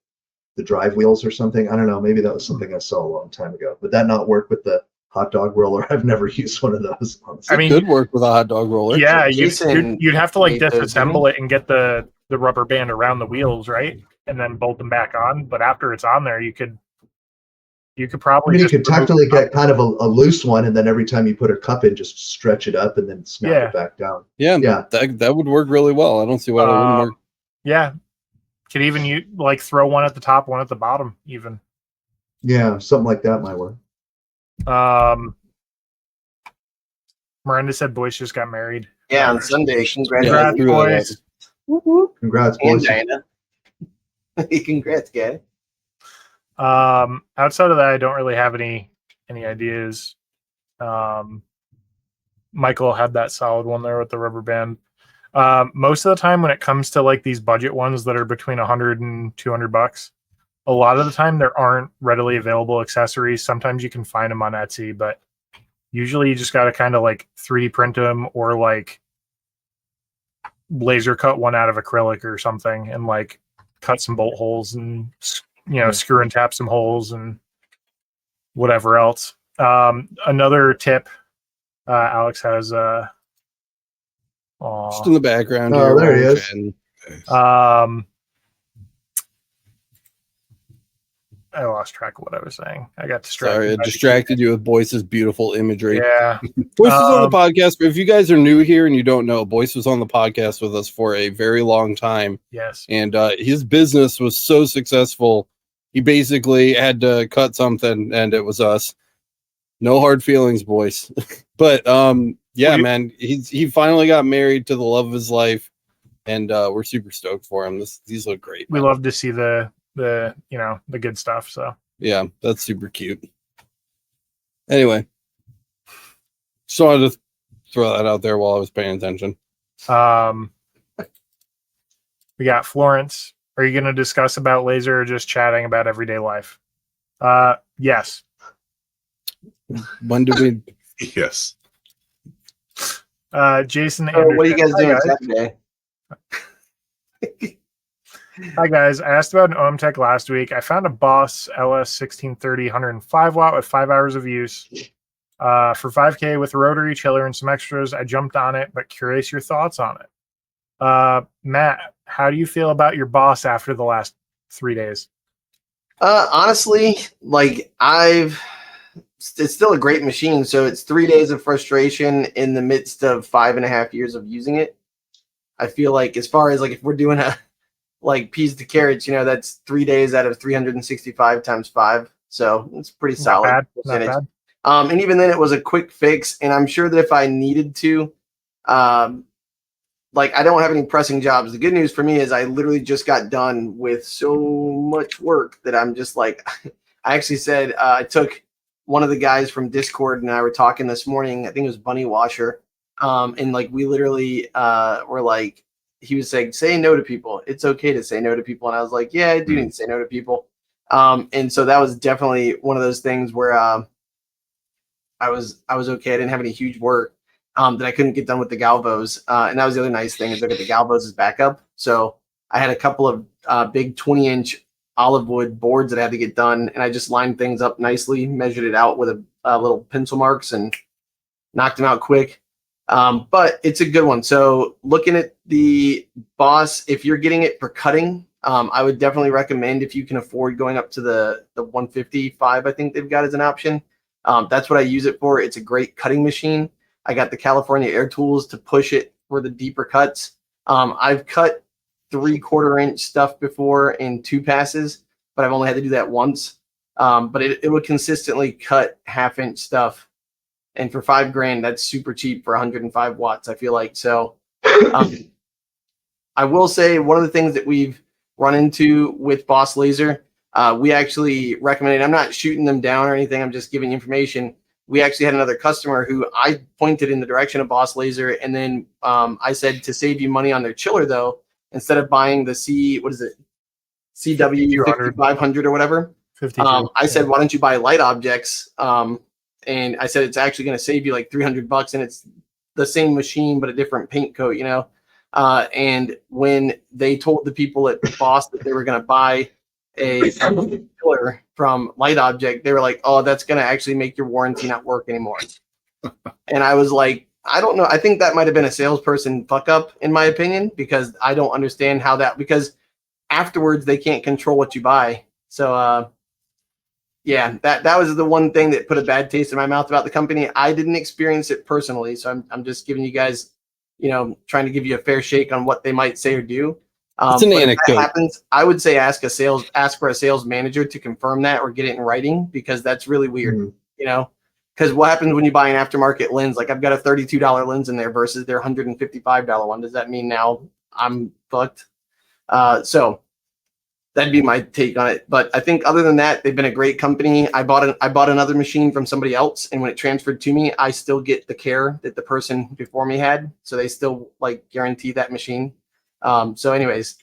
drive wheels or something. I don't know. Maybe that was something I saw a long time ago. Would that not work with the hot dog roller? I've never used one of those, honestly. I mean, It could work with a hot dog roller. Yeah, Jason you'd have to like made those, didn't disassemble it and get the rubber band around the wheels, right? And then bolt them back on. But after it's on there, you could I probably mean, you just could remove technically the cup. get kind of a loose one, and then every time you put a cup in, just stretch it up and then snap Yeah. it back down. Yeah, Yeah. that would work really well. I don't see why that wouldn't work. Yeah, could even like throw one at the top, one at the bottom, even. Yeah, something like that might work. Miranda said boys just got married. Yeah, on Sunday. Congrats, threw that boys. Congrats, And boys. Diana. Congrats, guy. Outside of that, I don't really have any ideas. Michael had that solid one there with the rubber band. Most of the time when it comes to like these budget ones that are between 100 and 200 bucks, a lot of the time there aren't readily available accessories. Sometimes you can find them on Etsy, but usually you just got to kind of like 3D print them or like laser cut one out of acrylic or something and like cut some bolt holes and screw and tap some holes and whatever else. Another tip, Alex has Just in the background Oh, here. there he while we're is. chatting. I lost track of what I was saying. I got distracted. Sorry, I by the distracted you with Boyce's beautiful imagery. Yeah. Boyce was on the podcast. If you guys are new here and you don't know, Boyce was on the podcast with us for a very long time. Yes. And his business was so successful, he basically had to cut something, and it was us. No hard feelings, Boyce. But yeah, man, he finally got married to the love of his life, and we're super stoked for him. These look great. We man. love to see the good stuff. So Yeah, that's super cute. Anyway, just wanted to throw that out there while I was paying attention. we got Florence. Are you going to discuss about laser or just chatting about everyday life? Yes. When did we? Yes. Jason. So what are you guys Anderson. doing Hi, Saturday? Hi guys. I asked about an OM-Tech last week. I found a Boss LS128 105 watt with 5 hours of use. For 5K with a rotary chiller and some extras. I jumped on it, but curious your thoughts on it. Matt, how do you feel about your Boss after the last 3 days? Honestly, like it's still a great machine. So it's 3 days of frustration in the midst of 5.5 years of using it. I feel like as far as like if we're doing a like peas to carrots, that's 3 days out of 365 times 5. So it's pretty solid. Not percentage. bad. And even then it was a quick fix. And I'm sure that if I needed to, like I don't have any pressing jobs. The good news for me is I literally just got done with so much work that I'm just like, I actually said, I took one of the guys from Discord and I were talking this morning. I think it was Bunny Washer. And like, we literally were like, he was saying, say no to people. It's okay to say no to people. And I was like, yeah, I do need to say no to people. And so that was definitely one of those things where I was okay. I didn't have any huge work that I couldn't get done with the Galvos. And that was the other nice thing is I got the Galvos as backup. So I had a couple of big 20-inch olive wood boards that I had to get done. And I just lined things up nicely, measured it out with a little pencil marks and knocked them out quick. But it's a good one. So looking at the Boss, if you're getting it for cutting, I would definitely recommend if you can afford going up to the 155, I think they've got as an option. That's what I use it for. It's a great cutting machine. I got the California Air Tools to push it for the deeper cuts. I've cut 3/4 inch stuff before in 2 passes, but I've only had to do that once. But it would consistently cut 1/2 inch stuff and for $5,000, that's super cheap for 105 watts. I feel like so. I will say one of the things that we've run into with Boss Laser, we actually recommended. I'm not shooting them down or anything. I'm just giving information. We actually had another customer who I pointed in the direction of Boss Laser, and then I said to save you money on their chiller though, instead of buying the CW 5500 or whatever. I said, why don't you buy Light Objects? And I said it's actually going to save you like $300, and it's the same machine but a different paint coat, you know. And when they told the people at Boss that they were going to buy a chiller from Light Object, they were like, "Oh, that's going to actually make your warranty not work anymore." And I was like, I don't know. I think that might have been a salesperson fuck up, in my opinion, because I don't understand how that. Because afterwards they can't control what you buy. So yeah, that was the one thing that put a bad taste in my mouth about the company. I didn't experience it personally, so I'm just giving you guys, you know, trying to give you a fair shake on what they might say or do. It's an anecdote. If that happens, I would say ask for a sales manager to confirm that or get it in writing, because that's really weird. You know, because what happens when you buy an aftermarket lens? Like I've got a $32 lens in there versus their $155 one. Does that mean now I'm fucked? So that'd be my take on it. But I think other than that, they've been a great company. I bought another machine from somebody else, and when it transferred to me, I still get the care that the person before me had. So they still like guarantee that machine. So anyways,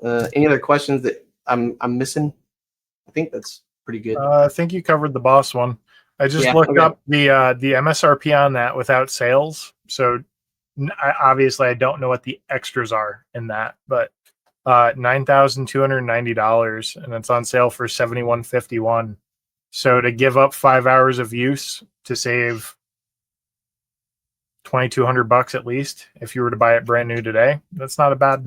any other questions that I'm missing? I think that's pretty good. I think you covered the Boss one. I just looked up the MSRP on that without sales. So obviously I don't know what the extras are in that, but $9,290, and it's on sale for $7,151. So to give up 5 hours of use to save $2,200 at least, if you were to buy it brand new today, that's not a bad.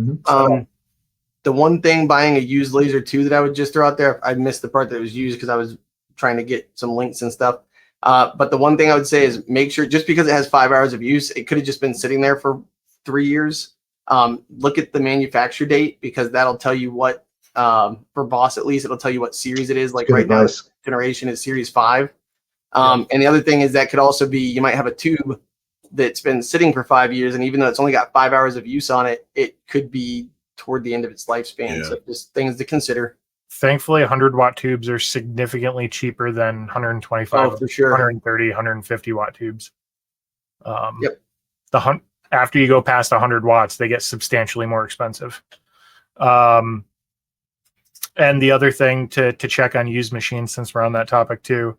The one thing buying a used laser too that I would just throw out there, I missed the part that was used because I was trying to get some links and stuff. But the one thing I would say is make sure, just because it has 5 hours of use, it could have just been sitting there for 3 years. Look at the manufacture date, because that'll tell you what, for Boss at least, it'll tell you what series it is. Like right now, generation is series 5. And the other thing is that could also be, you might have a tube that's been sitting for 5 years, and even though it's only got 5 hours of use on it, it could be toward the end of its lifespan. So just things to consider. Thankfully, 100-watt tubes are significantly cheaper than 125, for sure. 130, 150-watt tubes. After you go past 100 watts, they get substantially more expensive. And the other thing to check on used machines, since we're on that topic too,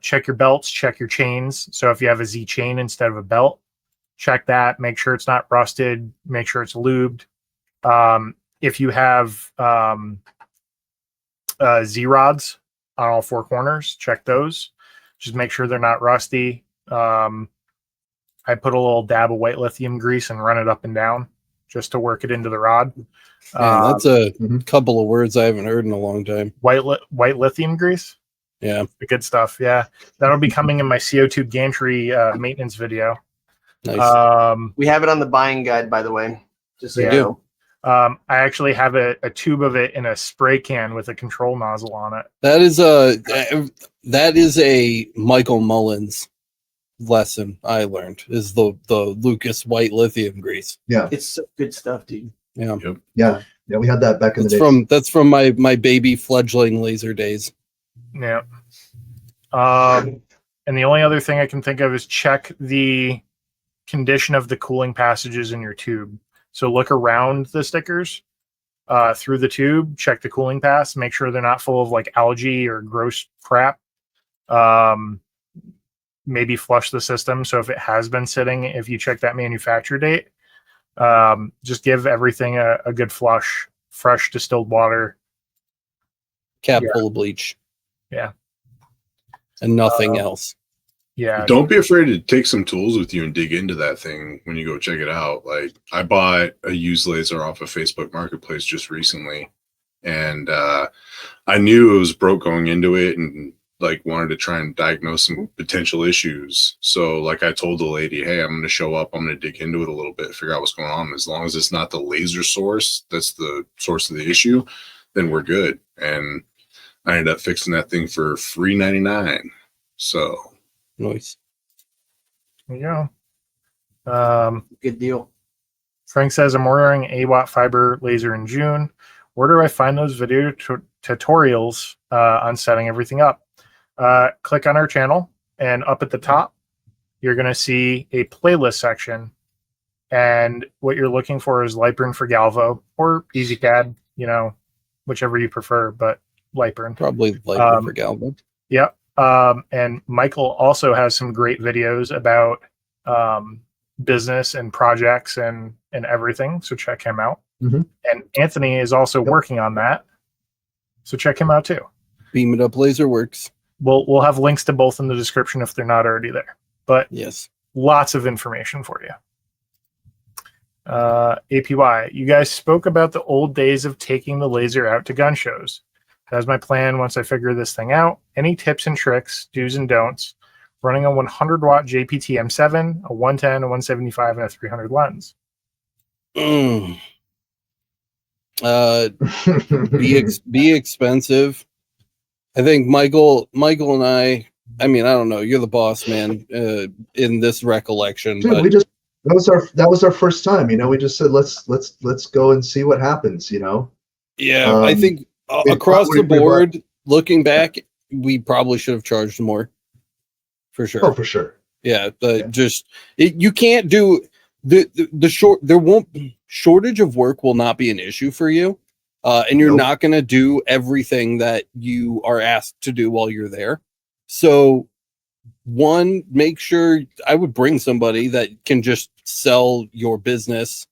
check your belts, check your chains. So if you have a Z chain instead of a belt, check that. Make sure it's not rusted. Make sure it's lubed. If you have Z rods on all 4 corners, check those. Just make sure they're not rusty. I put a little dab of white lithium grease and run it up and down just to work it into the rod. That's a couple of words I haven't heard in a long time. White lithium grease? Yeah. The good stuff. Yeah. That'll be coming in my CO2 gantry maintenance video. Nice. We have it on the buying guide, by the way. Just so you know. I actually have a tube of it in a spray can with a control nozzle on it. That is a Michael Mullins lesson I learned, is the Lucas white lithium grease. Yeah, it's good stuff, dude. Yeah. Yeah, we had that back in the day. That's from my baby fledgling laser days. Yeah. And the only other thing I can think of is check the condition of the cooling passages in your tube. So look around the stickers through the tube, check the cooling pass, make sure they're not full of like algae or gross crap. Maybe flush the system. So if it has been sitting, if you check that manufacture date, just give everything a good flush, fresh distilled water. Cap full of bleach. Yeah. And nothing else. Yeah. Don't be afraid to take some tools with you and dig into that thing when you go check it out. Like I bought a used laser off of Facebook Marketplace just recently, and I knew it was broke going into it, and like wanted to try and diagnose some potential issues. So like I told the lady, hey, I'm going to show up, I'm going to dig into it a little bit, figure out what's going on. As long as it's not the laser source that's the source of the issue, then we're good. And I ended up fixing that thing for $3.99. So nice. There you go. Good deal. Frank says, I'm ordering a watt fiber laser in June. Where do I find those video tutorials on setting everything up? Click on our channel, and up at the top, you're going to see a playlist section. And what you're looking for is Lightburn for Galvo or EasyCAD, you know, whichever you prefer, but Lightburn. Probably Lightburn for Galvo. Yep. And Michael also has some great videos about business and projects and everything. So check him out. Mm-hmm. And Anthony is also working on that. So check him out too. Beam It Up Laser Works. We'll have links to both in the description if they're not already there. But yes, lots of information for you. APY, you guys spoke about the old days of taking the laser out to gun shows. That's my plan once I figure this thing out. Any tips and tricks, do's and don'ts, running a 100 watt JPT M7, a 110, a 175, and a 300 lens? Be expensive. I think Michael and I mean, I don't know, you're the boss man in this recollection. Dude, but that was our first time, you know. We just said let's go and see what happens, you know. Yeah, I think across the board, looking back, we probably should have charged more. For sure. Oh, for sure. Yeah, you can't do shortage of work will not be an issue for you, and you're not going to do everything that you are asked to do while you're there. So, one, make sure I would bring somebody that can just sell your business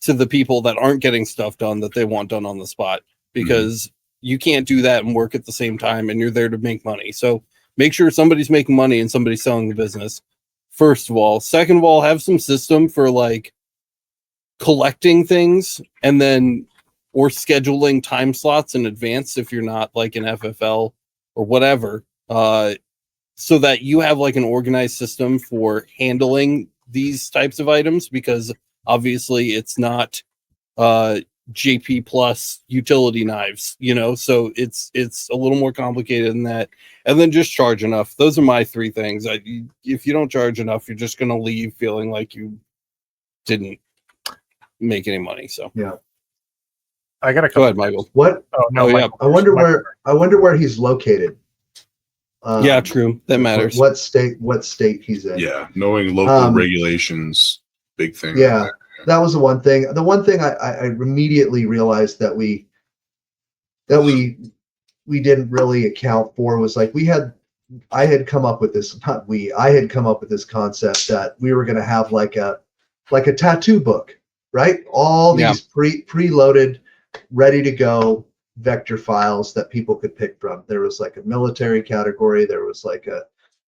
to the people that aren't getting stuff done that they want done on the spot, because you can't do that and work at the same time, and you're there to make money. So make sure somebody's making money and somebody's selling the business. First of all. Second of all, have some system for like collecting things and then or scheduling time slots in advance if you're not like an FFL or whatever, so that you have like an organized system for handling these types of items, because obviously it's not JP plus utility knives, you know, so it's a little more complicated than that. And then just charge enough. Those are my three things. If you don't charge enough, you're just going to leave feeling like you didn't make any money. So yeah, I got to go ahead, Michael. What? Oh no, yeah. I wonder where he's located. Yeah, true. That matters. What state he's in. Yeah, knowing local regulations, big thing. Yeah, that was the one thing. The one thing I immediately realized that we didn't really account for was like I had come up with this concept that we were going to have like a tattoo book, right? All these preloaded, ready to go vector files that people could pick from. There was like a military category, there was like a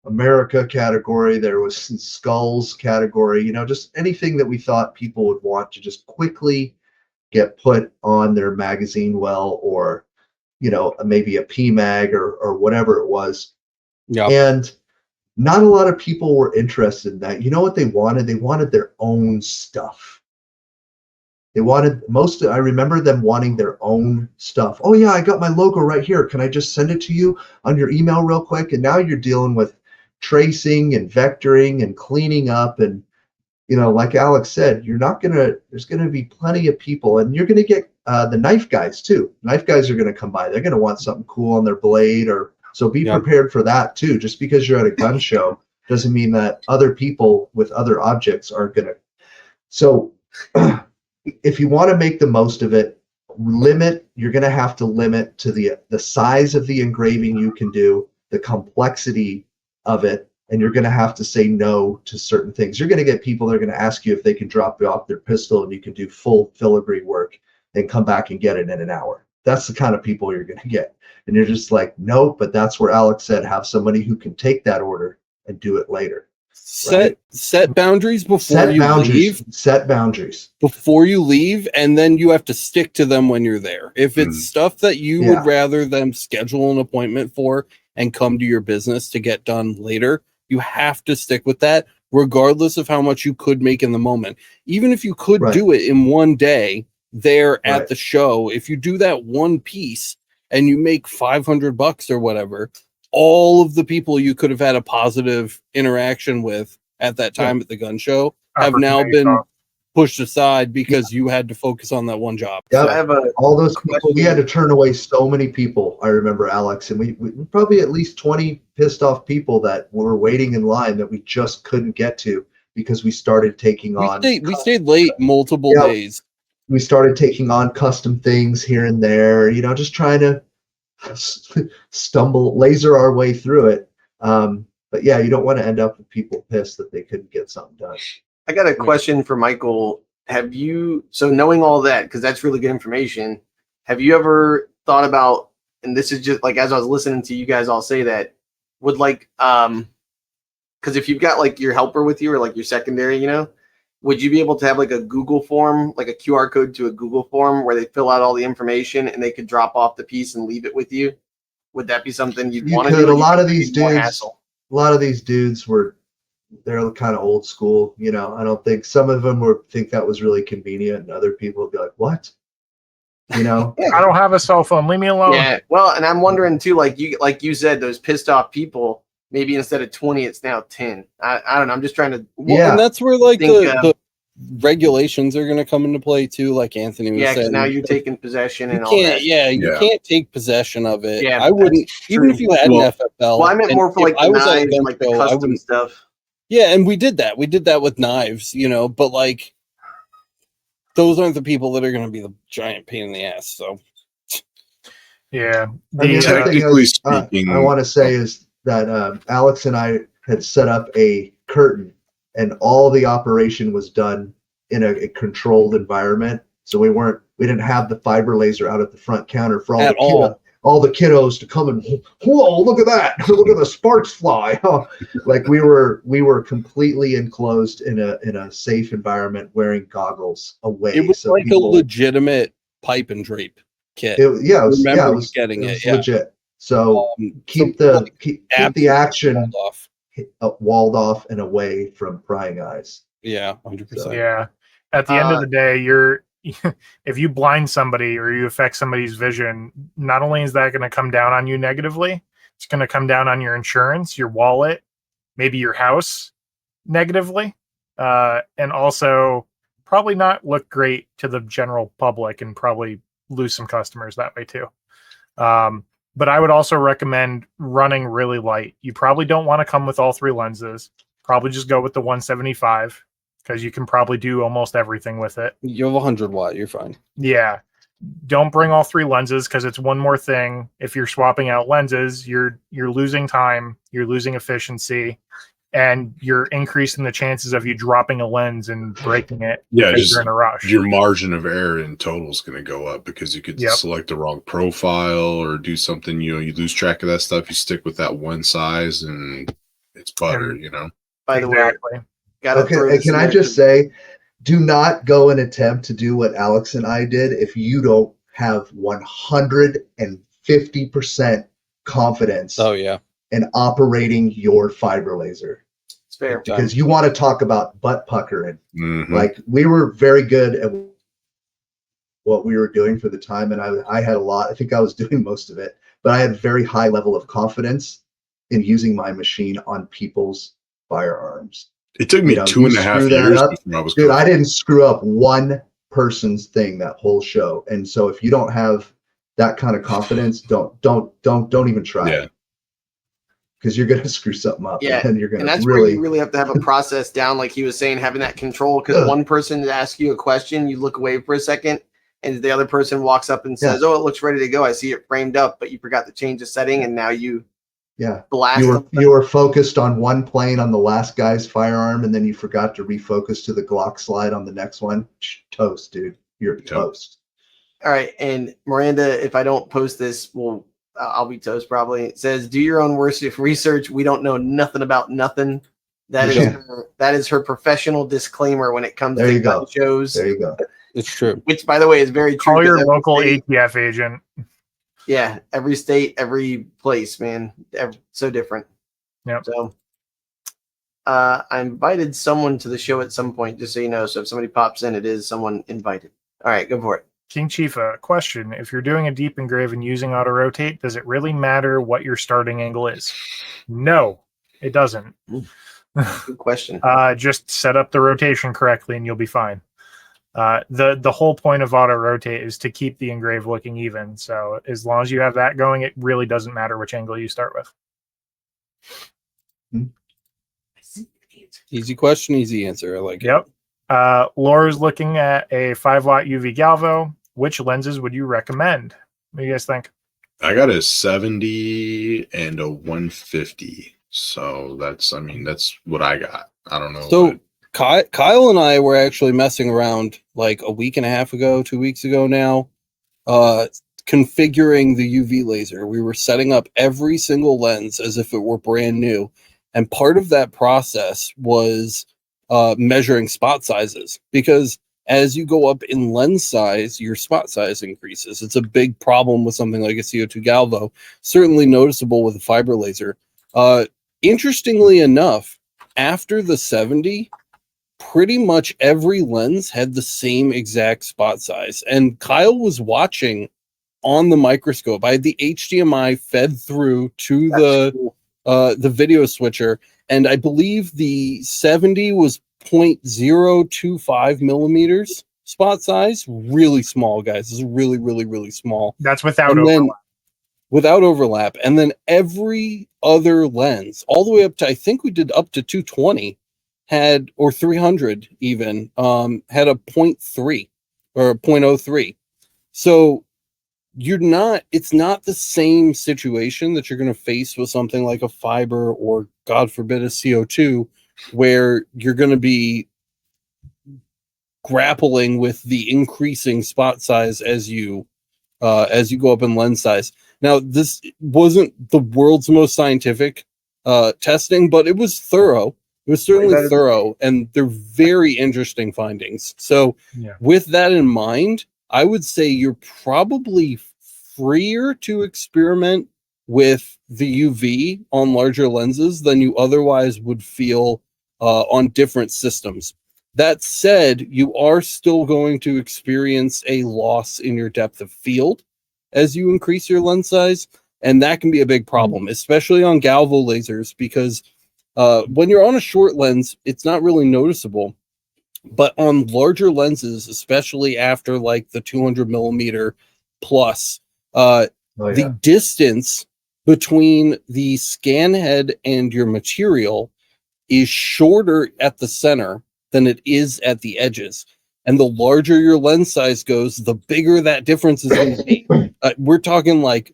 America category, there was skulls category, you know, just anything that we thought people would want to just quickly get put on their magazine well, or, you know, maybe a PMag or whatever it was. Yeah. And not a lot of people were interested in that. You know what they wanted? They wanted their own stuff. I remember them wanting their own stuff. Oh yeah, I got my logo right here. Can I just send it to you on your email real quick? And now you're dealing with tracing and vectoring and cleaning up. And, you know, like Alex said, there's going to be plenty of people, and you're going to get the knife guys too. Knife guys are going to come by. They're going to want something cool on their blade, so be prepared for that too. Just because you're at a gun show doesn't mean that other people with other objects aren't going to. So if you want to make the most of it, you're going to have to limit to the size of the engraving you can do, the complexity of it, and you're going to have to say no to certain things. You're going to get people that are going to ask you if they can drop off their pistol and you can do full filigree work and come back and get it in an hour. That's the kind of people you're going to get. And you're just like, no, but that's where Alex said, have somebody who can take that order and do it later. Set boundaries before you leave. Set boundaries before you leave, and then you have to stick to them when you're there. If it's stuff that you would rather them schedule an appointment for and come to your business to get done later, you have to stick with that, regardless of how much you could make in the moment. Even if you could do it in one day there at the show, if you do that one piece and you make $500 or whatever, all of the people you could have had a positive interaction with at that time at the gun show have Opportunity now been cost. pushed aside because you had to focus on that one job. Yep. I have a All those people, we question. had to turn away so many people. I remember, Alex, and we probably at least 20 pissed off people that were waiting in line that we just couldn't get to because we started taking on. We stayed late multiple Yeah. days. We started taking on custom things here and there, just trying to laser our way through it. But yeah, you don't want to end up with people pissed that they couldn't get something done. I got a question for Michael. So knowing all that, because that's really good information, have you ever thought about, and this is just like, as I was listening to you guys all say that, would like, because if you've got like your helper with you or like your secondary, would you be able to have like a Google form, like a QR code to a Google form where they fill out all the information and they could drop off the piece and leave it with you? Would that be something you'd want to do? A lot of these dudes they're kind of old school. I don't think some of them think that was really convenient, and other people would be like, "What?" I don't have a cell phone. Leave me alone. Yeah. Well, and I'm wondering too, like you said, those pissed off people. Maybe instead of 20, it's now 10. I don't know. I'm just trying to. Well, and that's where like the regulations are going to come into play too. Like Anthony was saying, now you're taking possession and all can't, that. you can't take possession of it. Yeah, I wouldn't, even if you had an FFL. Well, I meant more for like the knives and like the custom stuff. Yeah, and we did that. We did that with knives, but like those aren't the people that are going to be the giant pain in the ass. So yeah, technically speaking, I want to say is that Alex and I had set up a curtain, and all the operation was done in a controlled environment. So we didn't have the fiber laser out at the front counter for all the kiddos to come and, whoa, look at that, look at the sparks fly. Like we were completely enclosed in a safe environment, wearing goggles away. It was like a legitimate pipe and drape kit. It was legit. So keep the action walled off and away from prying eyes. Yeah, 100%. Yeah. At the end of the day, if you blind somebody or you affect somebody's vision, not only is that going to come down on you negatively, it's going to come down on your insurance, your wallet, maybe your house negatively, and also probably not look great to the general public and probably lose some customers that way too. But I would also recommend running really light. You probably don't want to come with all three lenses. Probably just go with the 175. Because you can probably do almost everything with it. You have 100 watt, you're fine. Yeah. Don't bring all three lenses because it's one more thing. If you're swapping out lenses, you're losing time, you're losing efficiency, and you're increasing the chances of you dropping a lens and breaking it. Yeah, just you're in a rush. Your margin of error in total is going to go up because you could select the wrong profile or do something. You lose track of that stuff. You stick with that one size, and it's butter. By the way. Okay, can I just say, do not go and attempt to do what Alex and I did if you don't have 150% confidence in operating your fiber laser. It's fair. Because you want to talk about butt puckering. Mm-hmm. Like, we were very good at what we were doing for the time, and I had a lot. I think I was doing most of it, but I had a very high level of confidence in using my machine on people's firearms. It took me 2.5 years before I was I didn't screw up one person's thing that whole show. And so if you don't have that kind of confidence, don't even try it. Because you're gonna screw something up. Yeah. And you're gonna that's where you really have to have a process down, like he was saying, having that control. Because one person asks you a question, you look away for a second, and the other person walks up and says, "Oh, it looks ready to go. I see it framed up, but you forgot to change the setting, and now you blast." You were focused on one plane on the last guy's firearm, and then you forgot to refocus to the Glock slide on the next one. Toast, dude. You're toast. All right, and Miranda, if I don't post this, I'll be toast probably. It says, "Do your own research. We don't know nothing about nothing." That is her professional disclaimer when it comes to gun shows. There you go. It's true. Which, by the way, is very true. Call your local ATF agent. Yeah, every state, every place, man, so different. Yeah. So, I invited someone to the show at some point, just so you know. So if somebody pops in, it is someone invited. All right, go for it. King Chief, question: if you're doing a deep engrave and using auto rotate, does it really matter what your starting angle is? No, it doesn't. Good question. Just set up the rotation correctly and you'll be fine. The whole point of auto rotate is to keep the engrave looking even. So as long as you have that going, it really doesn't matter which angle you start with. Easy question, easy answer. I like it. Yep. Laura's looking at a 5-watt UV Galvo. Which lenses would you recommend? What do you guys think? I got a 70 and a 150. So that's what I got. I don't know. So Kyle and I were actually messing around like a week and a half ago, 2 weeks ago now, configuring the UV laser. We were setting up every single lens as if it were brand new. And part of that process was measuring spot sizes, because as you go up in lens size, your spot size increases. It's a big problem with something like a CO2 Galvo, certainly noticeable with a fiber laser. Interestingly enough, after the 70, pretty much every lens had the same exact spot size. And Kyle was watching on the microscope. I had the HDMI fed through to the video switcher, and I believe the 70 was 0.025 millimeters spot size. Really small, guys. This is really, really, really small. That's without And overlap. then without overlap. And then every other lens, all the way up to, I think we did up to 220, had, or 300 even, had a 0.3 or a 0.03. So it's not the same situation that you're going to face with something like a fiber or, God forbid, a CO2, where you're going to be grappling with the increasing spot size as you go up in lens size. Now, this wasn't the world's most scientific testing, but it was thorough. It was certainly thorough, and they're very interesting findings. So with that in mind, I would say you're probably freer to experiment with the UV on larger lenses than you otherwise would feel on different systems. That said, you are still going to experience a loss in your depth of field as you increase your lens size, and that can be a big problem, especially on Galvo lasers, because when you're on a short lens, it's not really noticeable. But on larger lenses, especially after like the 200 millimeter plus, the distance between the scan head and your material is shorter at the center than it is at the edges. And the larger your lens size goes, the bigger that difference is going to be. We're talking like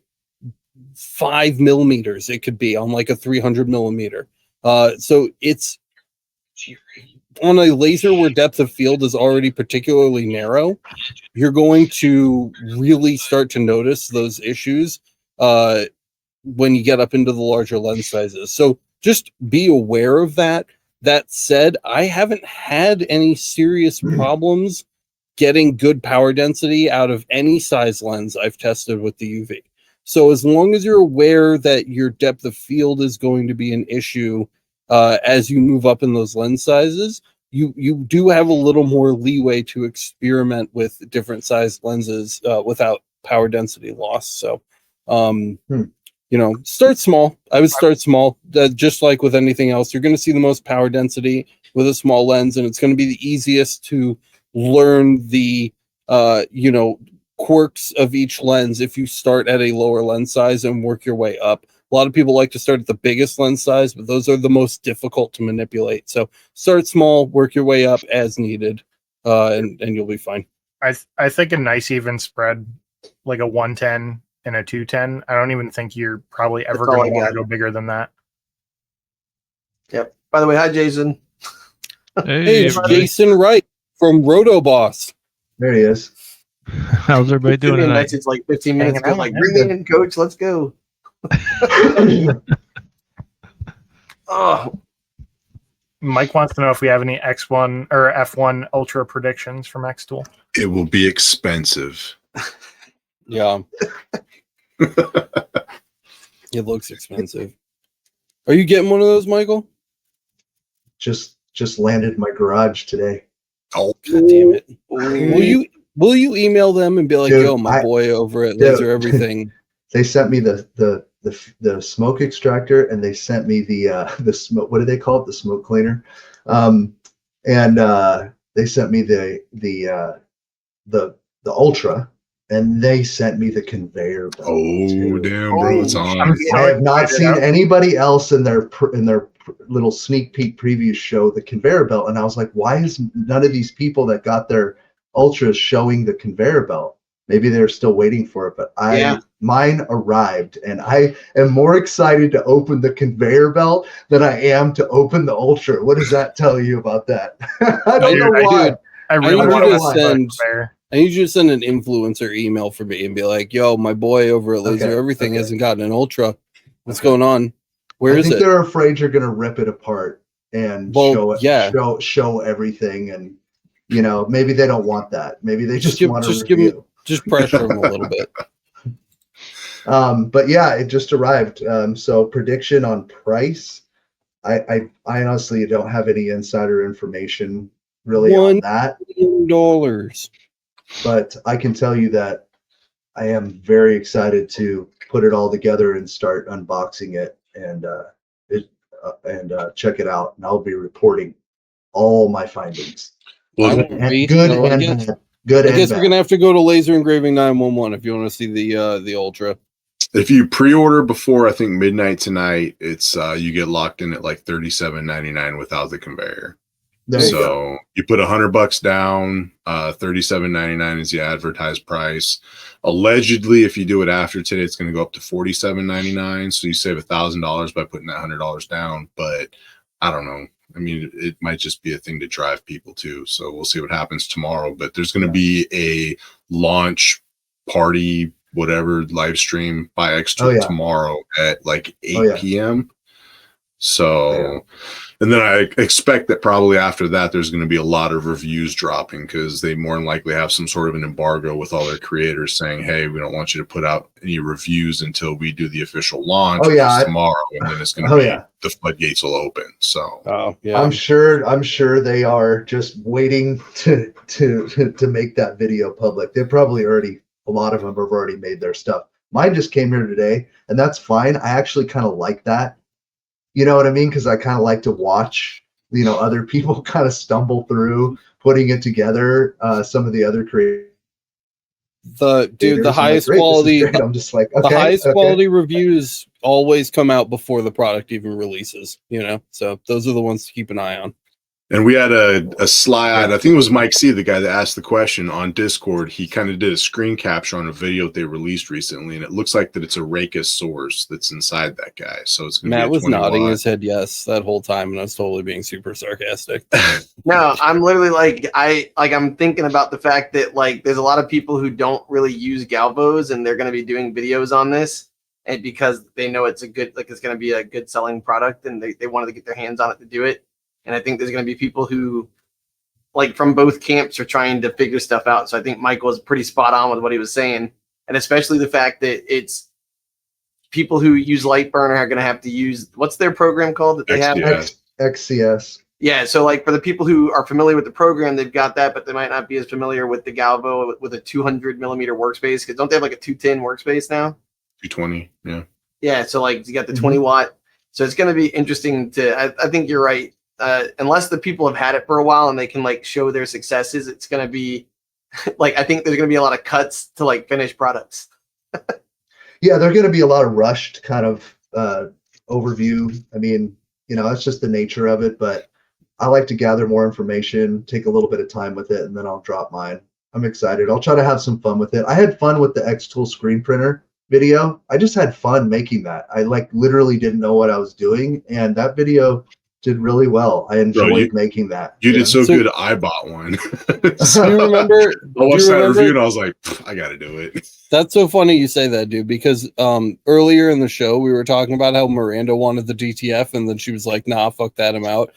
5 millimeters. It could be on like a 300 millimeter. So it's on a laser where depth of field is already particularly narrow, you're going to really start to notice those issues when you get up into the larger lens sizes. So just be aware of that. That said, I haven't had any serious problems getting good power density out of any size lens I've tested with the UV. So as long as you're aware that your depth of field is going to be an issue as you move up in those lens sizes, you do have a little more leeway to experiment with different size lenses without power density loss. So, start small. I would start small, just like with anything else. You're going to see the most power density with a small lens, and it's going to be the easiest to learn the, quirks of each lens if you start at a lower lens size and work your way up. A lot of people like to start at the biggest lens size, but those are the most difficult to manipulate. So start small, work your way up as needed, and you'll be fine. I think a nice even spread, like a 110 and a 210. I don't even think you're probably ever going to want to go bigger than that. Yep. By the way, hi, Jason. Hey, it's Jason Wright from RotoBoss. There he is. How's everybody doing Sent me a tonight? message like 15 minutes ago, Hanging out, like, man. bring me in, coach. Let's go. Oh, Mike wants to know if we have any X1 or F1 Ultra predictions from X Tool. It will be expensive. Yeah. It looks expensive. Are you getting one of those, Michael? Just landed in my garage today. Oh, God damn it. Will you email them and be like, Dude, yo, my boy over at dude. Laser Everything? They sent me the the smoke extractor, and they sent me the smoke. What do they call it? The smoke cleaner. And they sent me the Ultra, and they sent me the conveyor belt. Oh, too. damn, bro, it's on. I have not seen anybody else in their little sneak peek preview show the conveyor belt, and I was like, why is none of these people that got their Ultras showing the conveyor belt? Maybe they're still waiting for it, but mine arrived, and I am more excited to open the conveyor belt than I am to open the Ultra. What does that tell you about that? I don't know why. I really need want you to to send. I need you to send an influencer email for me and be like, "Yo, my boy over at Laser Everything hasn't gotten an Ultra. What's going on? Where is it?" They're afraid you're going to rip it apart and show it, show everything, and maybe they don't want that. Maybe they just want to review. Just pressure them a little bit. But yeah, it just arrived. So prediction on price, I honestly don't have any insider information really on that. $1 million. But I can tell you that I am very excited to put it all together and start unboxing it and check it out. And I'll be reporting all my findings. Well, Good and bad. Good I and guess bad. we're gonna have to go to Laser Engraving 911 if you want to see the Ultra. if you pre-order before I think midnight tonight, it's you get locked in at like $37.99 without the conveyor. So you put $100 down, $37.99 is the advertised price. Allegedly, if you do it after today, it's going to go up to $47.99. So you save $1,000 by putting that $100 down. But I don't know. I mean, it might just be a thing to drive people to. So we'll see what happens tomorrow. But there's going to be a launch party, whatever, live stream by Extra tomorrow at like 8 p.m. So, and then I expect that probably after that, there's going to be a lot of reviews dropping because they more than likely have some sort of an embargo with all their creators saying, hey, we don't want you to put out any reviews until we do the official launch tomorrow. And then it's going to be the floodgates will open. So, I'm sure they are just waiting to make that video public. They're probably already, a lot of them have already made their stuff. Mine just came here today, and that's fine. I actually kind of like that. You know what I mean? Because I kind of like to watch, other people kind of stumble through putting it together. Some of the other creators. The highest quality. I'm just like, the highest quality reviews always come out before the product even releases. So those are the ones to keep an eye on. And we had a slide, I think it was Mike C, the guy that asked the question on Discord. He kind of did a screen capture on a video that they released recently, and it looks like that it's a Raycus source that's inside that guy. So it's going to be Matt was nodding his head yes that whole time, and I was totally being super sarcastic. No, I'm literally I'm thinking about the fact that there's a lot of people who don't really use Galvos, and they're going to be doing videos on this, and because they know it's it's going to be a good selling product, and they wanted to get their hands on it to do it. And I think there's going to be people who, from both camps, are trying to figure stuff out. So I think Michael was pretty spot on with what he was saying. And especially the fact that it's people who use Lightburner are going to have to use, what's their program called that they have? XCS. Yeah. So for the people who are familiar with the program, they've got that, but they might not be as familiar with the Galvo with a 200 millimeter workspace. Because don't they have a 210 workspace now? 220. Yeah. Yeah. So you got the 20 watt. So it's going to be interesting I think you're right. Unless the people have had it for a while and they can show their successes, it's going to be I think there's going to be a lot of cuts to finished products. Yeah, there's going to be a lot of rushed kind of overview. I mean, it's just the nature of it, but I like to gather more information, take a little bit of time with it, and then I'll drop mine. I'm excited. I'll try to have some fun with it. I had fun with the X-Tool screen printer video. I just had fun making that. I literally didn't know what I was doing, and that video did really well. I enjoyed making that. You did so good. I bought one. Do you remember? I watched that review and I was like, I got to do it. That's so funny you say that, dude, because earlier in the show, we were talking about how Miranda wanted the DTF and then she was like, nah, fuck that, I'm out.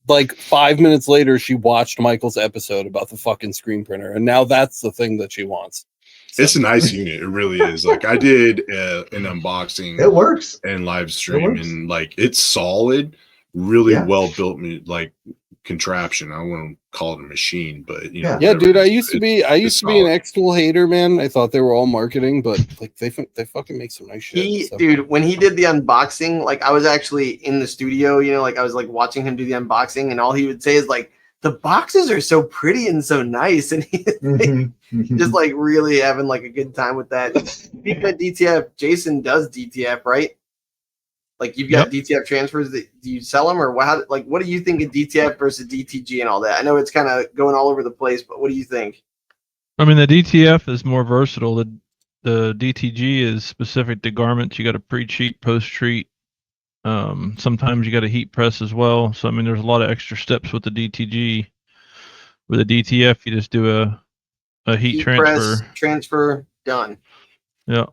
5 minutes later, she watched Michael's episode about the fucking screen printer. And now that's the thing that she wants. So. It's a nice unit. It really is. I did an unboxing. It works. And live stream and it's solid. Really well built, contraption. I don't want to call it a machine, but you know, Yeah, whatever dude, it I is, used to it's be an solid. X-Tool hater, man. I thought they were all marketing, but like they fucking make some nice shit. He, so. dude, when he did the unboxing, like I was actually in the studio, you know, like I was like watching him do the unboxing, and all he would say is like, the boxes are so pretty and so nice, and he just like really having like a good time with that. Speaking of DTF, Jason does DTF, right? Like you've got DTF transfers. Do you sell them, or how? Like, what do you think of DTF versus DTG and all that? I know it's kind of going all over the place, but what do you think? I mean, the DTF is more versatile. The DTG is specific to garments. You got to pre-treat, post-treat. Sometimes you got to heat press as well. So I mean, there's a lot of extra steps with the DTG. With the DTF, you just do a heat transfer. Press, transfer, done. Yeah.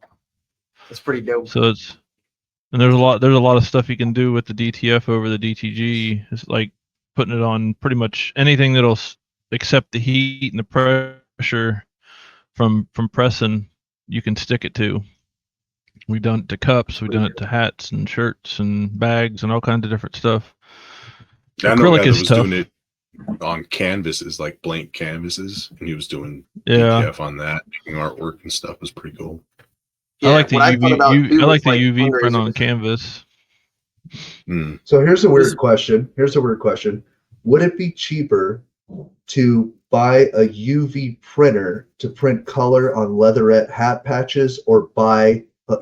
That's pretty dope. So and there's a lot of stuff you can do with the DTF over the DTG. It's like putting it on pretty much anything that'll accept the heat and the pressure from pressing. You can stick it to. We've done it to cups. We've done it to hats and shirts and bags and all kinds of different stuff. I know a Acrylic guy that is was tough. doing it on canvases, like blank canvases, and he was doing Yeah. DTF on that, making artwork and stuff. It was pretty cool. I like the what I thought about UV. too I like was, the UV print fundraisers. on canvas. So here's a weird question. Would it be cheaper to buy a UV printer to print color on leatherette hat patches, or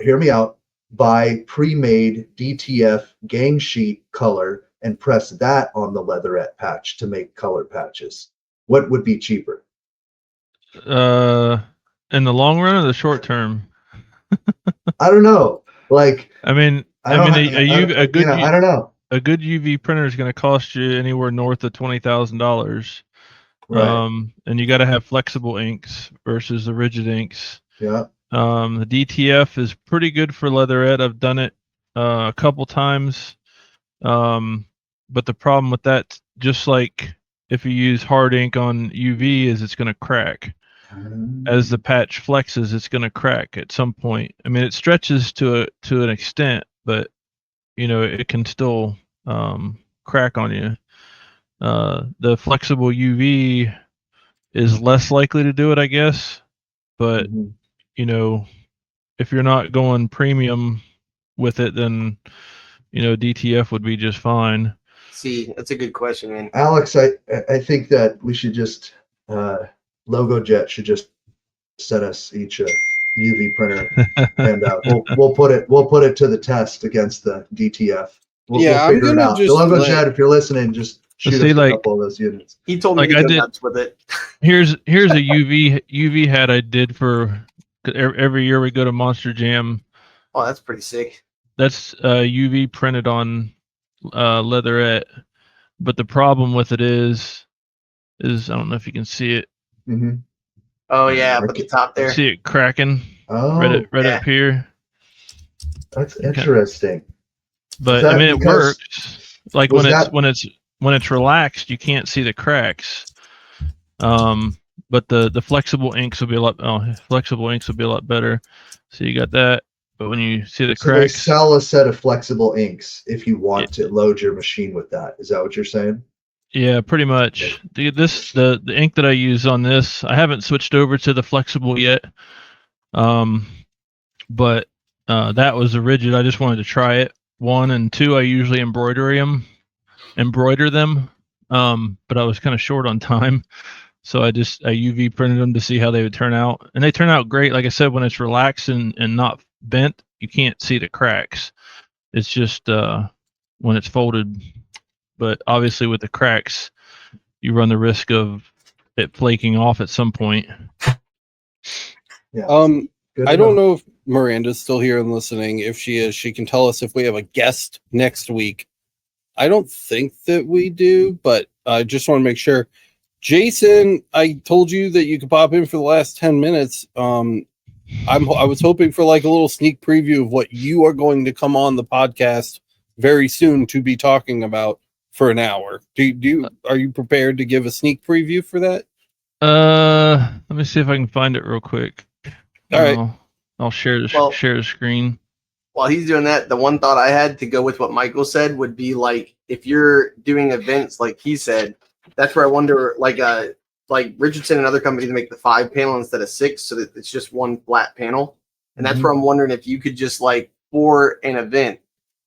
hear me out, buy pre-made DTF gang sheet color and press that on the leatherette patch to make color patches? What would be cheaper? In the long run or the short term? I don't know. Like, I mean, I don't know. A good UV printer is going to cost you anywhere north of $20,000. Right. And you got to have flexible inks versus the rigid inks. Yeah. The DTF is pretty good for leatherette. I've done it a couple times. But the problem with that, just like if you use hard ink on UV, is it's going to crack. As the patch flexes, it's going to crack at some point. I mean, it stretches to an extent, but you know, it can still crack on you. The flexible UV is less likely to do it, I guess. But you know, if you're not going premium with it, then you know, DTF would be just fine. See, that's a good question, man. Alex, I think that we should just LogoJet should just send us each a UV printer, and we'll put it to the test against the DTF. We'll figure it out. LogoJet, if you're listening, just shoot us a couple of those units. He told me to go nuts with it. Here's a UV hat I did for every year we go to Monster Jam. Oh, that's pretty sick. That's UV printed on leatherette, but the problem with it is I don't know if you can see it. Oh yeah, but the top there. See it cracking. Oh, right up here. That's interesting. But I mean, it works. Like when it's relaxed, you can't see the cracks. But the flexible inks will be a lot better. So you got that. But when you see the cracks, they sell a set of flexible inks if you want to load your machine with that. Is that what you're saying? Yeah, pretty much. The ink that I use on this, I haven't switched over to the flexible yet. But that was a rigid. I just wanted to try it. 1 and 2, I usually embroider them. But I was kind of short on time, so I UV printed them to see how they would turn out, and they turn out great. Like I said, when it's relaxed and not bent, you can't see the cracks. It's just when it's folded. But obviously with the cracks, you run the risk of it flaking off at some point. Yeah. I don't know if Miranda's still here and listening. If she is, she can tell us if we have a guest next week. I don't think that we do, but I just want to make sure. Jason, I told you that you could pop in for the last 10 minutes. I was hoping for like a little sneak preview of what you are going to come on the podcast very soon to be talking about for an hour. Are you prepared to give a sneak preview for that? Let me see if I can find it real quick. All right. I'll share the screen. while he's doing that, the one thought I had to go with what Michael said would be like if you're doing events like he said, that's where I wonder like Richardson and other companies make the 5-panel instead of 6 so that it's just one flat panel. And that's where I'm wondering if you could just like for an event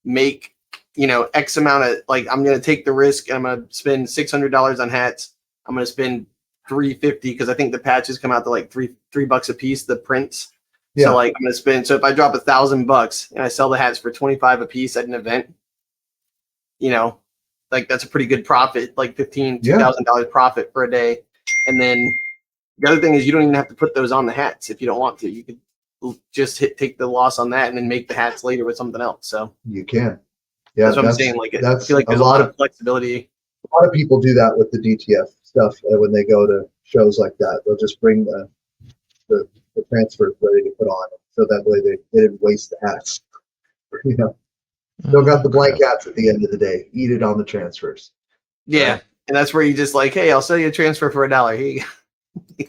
make, you know, X amount of like I'm gonna take the risk and I'm gonna spend $600 on hats. I'm gonna spend $350 because I think the patches come out to like $3 a piece, the prints. Yeah. So like I'm gonna spend. So if I drop $1,000 and I sell the hats for $25 a piece at an event, you know, like that's a pretty good profit, like $2,000 profit for a day. And then the other thing is you don't even have to put those on the hats if you don't want to. You could just take the loss on that and then make the hats later with something else. So You can. Yeah, that's what I'm saying. Like I that's feel like there's a lot of flexibility. a lot of people do that with the DTF stuff when they go to shows like that. They'll just bring the transfers ready to put on, so that way they didn't waste the hats. You know, still got the blank hats at the end of the day. Eat it on the transfers. Yeah. So, And that's where you just like, hey, I'll sell you a transfer for $1. Here you go.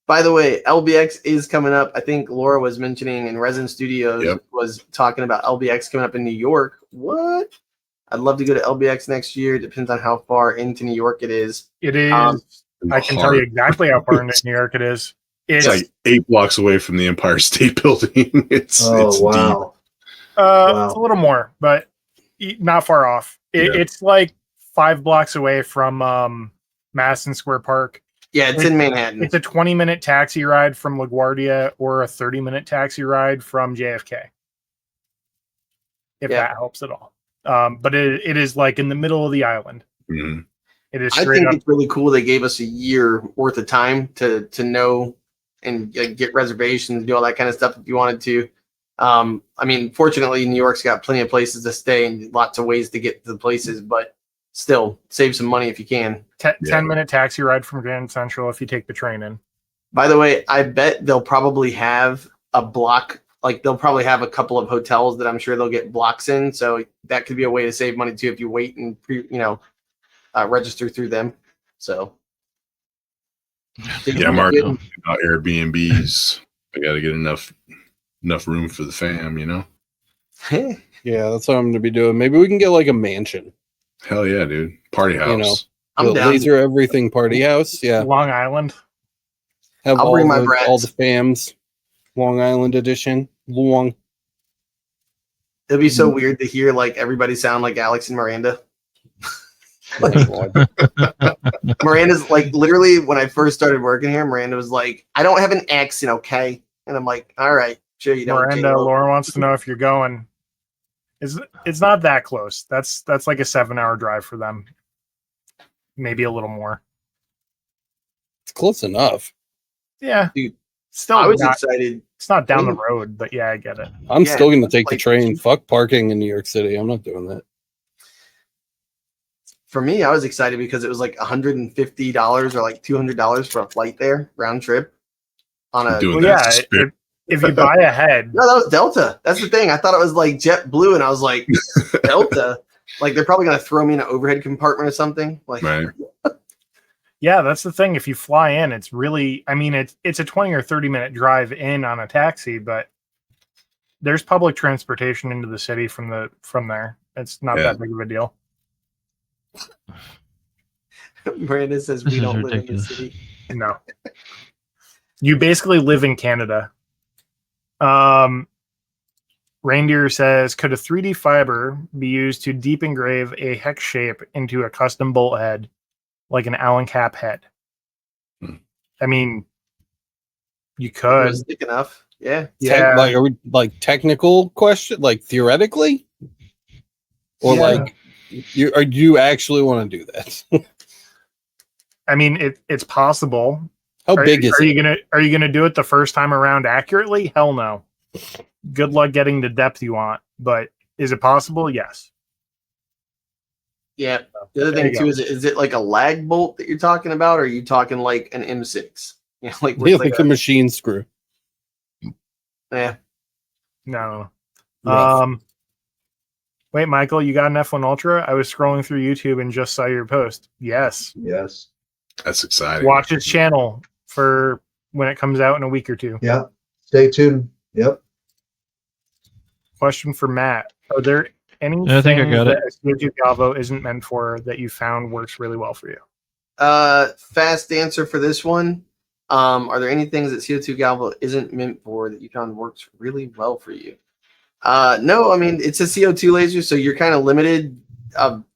By the way, LBX is coming up. I think Laura was mentioning in Resin Studios was talking about LBX coming up in New York. What? I'd love to go to LBX next year. Depends on how far into New York it is. It is. I can tell you exactly how far into New York it is. It's like 8 blocks away from the Empire State Building. It's wow. It's a little more, but not far off. It's like 5 blocks away from Madison Square Park. Yeah, it's in Manhattan. It's a 20-minute taxi ride from LaGuardia or a 30-minute taxi ride from JFK. If that helps at all. But it is like in the middle of the island. Mm-hmm. It is. I think it's really cool. They gave us a year worth of time to know and get reservations, do all that kind of stuff if you wanted to. I mean, fortunately, New York's got plenty of places to stay and lots of ways to get to the places, but still save some money if you can. 10-minute taxi ride from Grand Central if you take the train in. By the way, I bet they'll probably have a block. Like they'll probably have a couple of hotels that I'm sure they'll get blocks in. So that could be a way to save money too if you wait and register through them. So yeah, Mark, about Airbnbs. I got to get enough room for the fam, you know. Yeah, that's what I'm gonna be doing. Maybe we can get like a mansion. Hell yeah, dude! Party house. You know, I'm down. Laser Everything party house. Yeah, Long Island. Have I'll bring my brats. all the fams. Long Island edition. Long. It'll be so weird to hear like everybody sound like Alex and Miranda. Miranda's like literally when I first started working here, Miranda was like, I don't have an accent, okay? And I'm like, all right, sure you don't. Miranda, Laura wants to know if you're going. It's not that close. That's like a 7-hour drive for them. Maybe a little more. It's close enough. Yeah. Dude, still I was excited. It's not down the road, but yeah, I get it. I'm still going to take the like- train. Fuck parking in New York City. I'm not doing that. For me, I was excited because it was like $150 or like $200 for a flight there, round trip. On a Doing Well, that yeah, if you buy ahead, No, that was Delta. That's the thing. I thought it was like JetBlue, and I was like, Delta. Like they're probably gonna throw me in an overhead compartment or something. Like, right? yeah, that's the thing. If you fly in, it's really, I mean, it's a 20 or 30-minute drive in on a taxi, but there's public transportation into the city from there. It's not that big of a deal. Brandon says This we is don't live in the ridiculous. city. No. You basically live in Canada. Reindeer says, could a 3D fiber be used to deep engrave a hex shape into a custom bolt head, like an Allen cap head? I mean, you could. Realistic enough. Yeah. Yeah. Like, are we like technical question? Like theoretically, or like you actually want to do that? I mean, it's possible. How big is are it? you gonna do it the first time around accurately? Hell no. Good luck getting the depth you want. But is it possible? Yes. Yeah. The other There thing you too go. is it like a lag bolt that you're talking about, or are you talking like an M6? Yeah, like Yeah, with like a machine screw. yeah. No. Rough. Wait, Michael, you got an F1 Ultra? I was scrolling through YouTube and just saw your post. Yes. Yes. That's exciting. Watch his channel for when it comes out in a week or two. Yeah. Stay tuned. Yep. question for Matt. Are there any I think I things got that a CO2 galvo isn't meant for that you found works really well for you? Fast answer for this one. Are there any things that CO2 galvo isn't meant for that you found works really well for you? No, I mean, it's a CO2 laser, so you're kind of limited.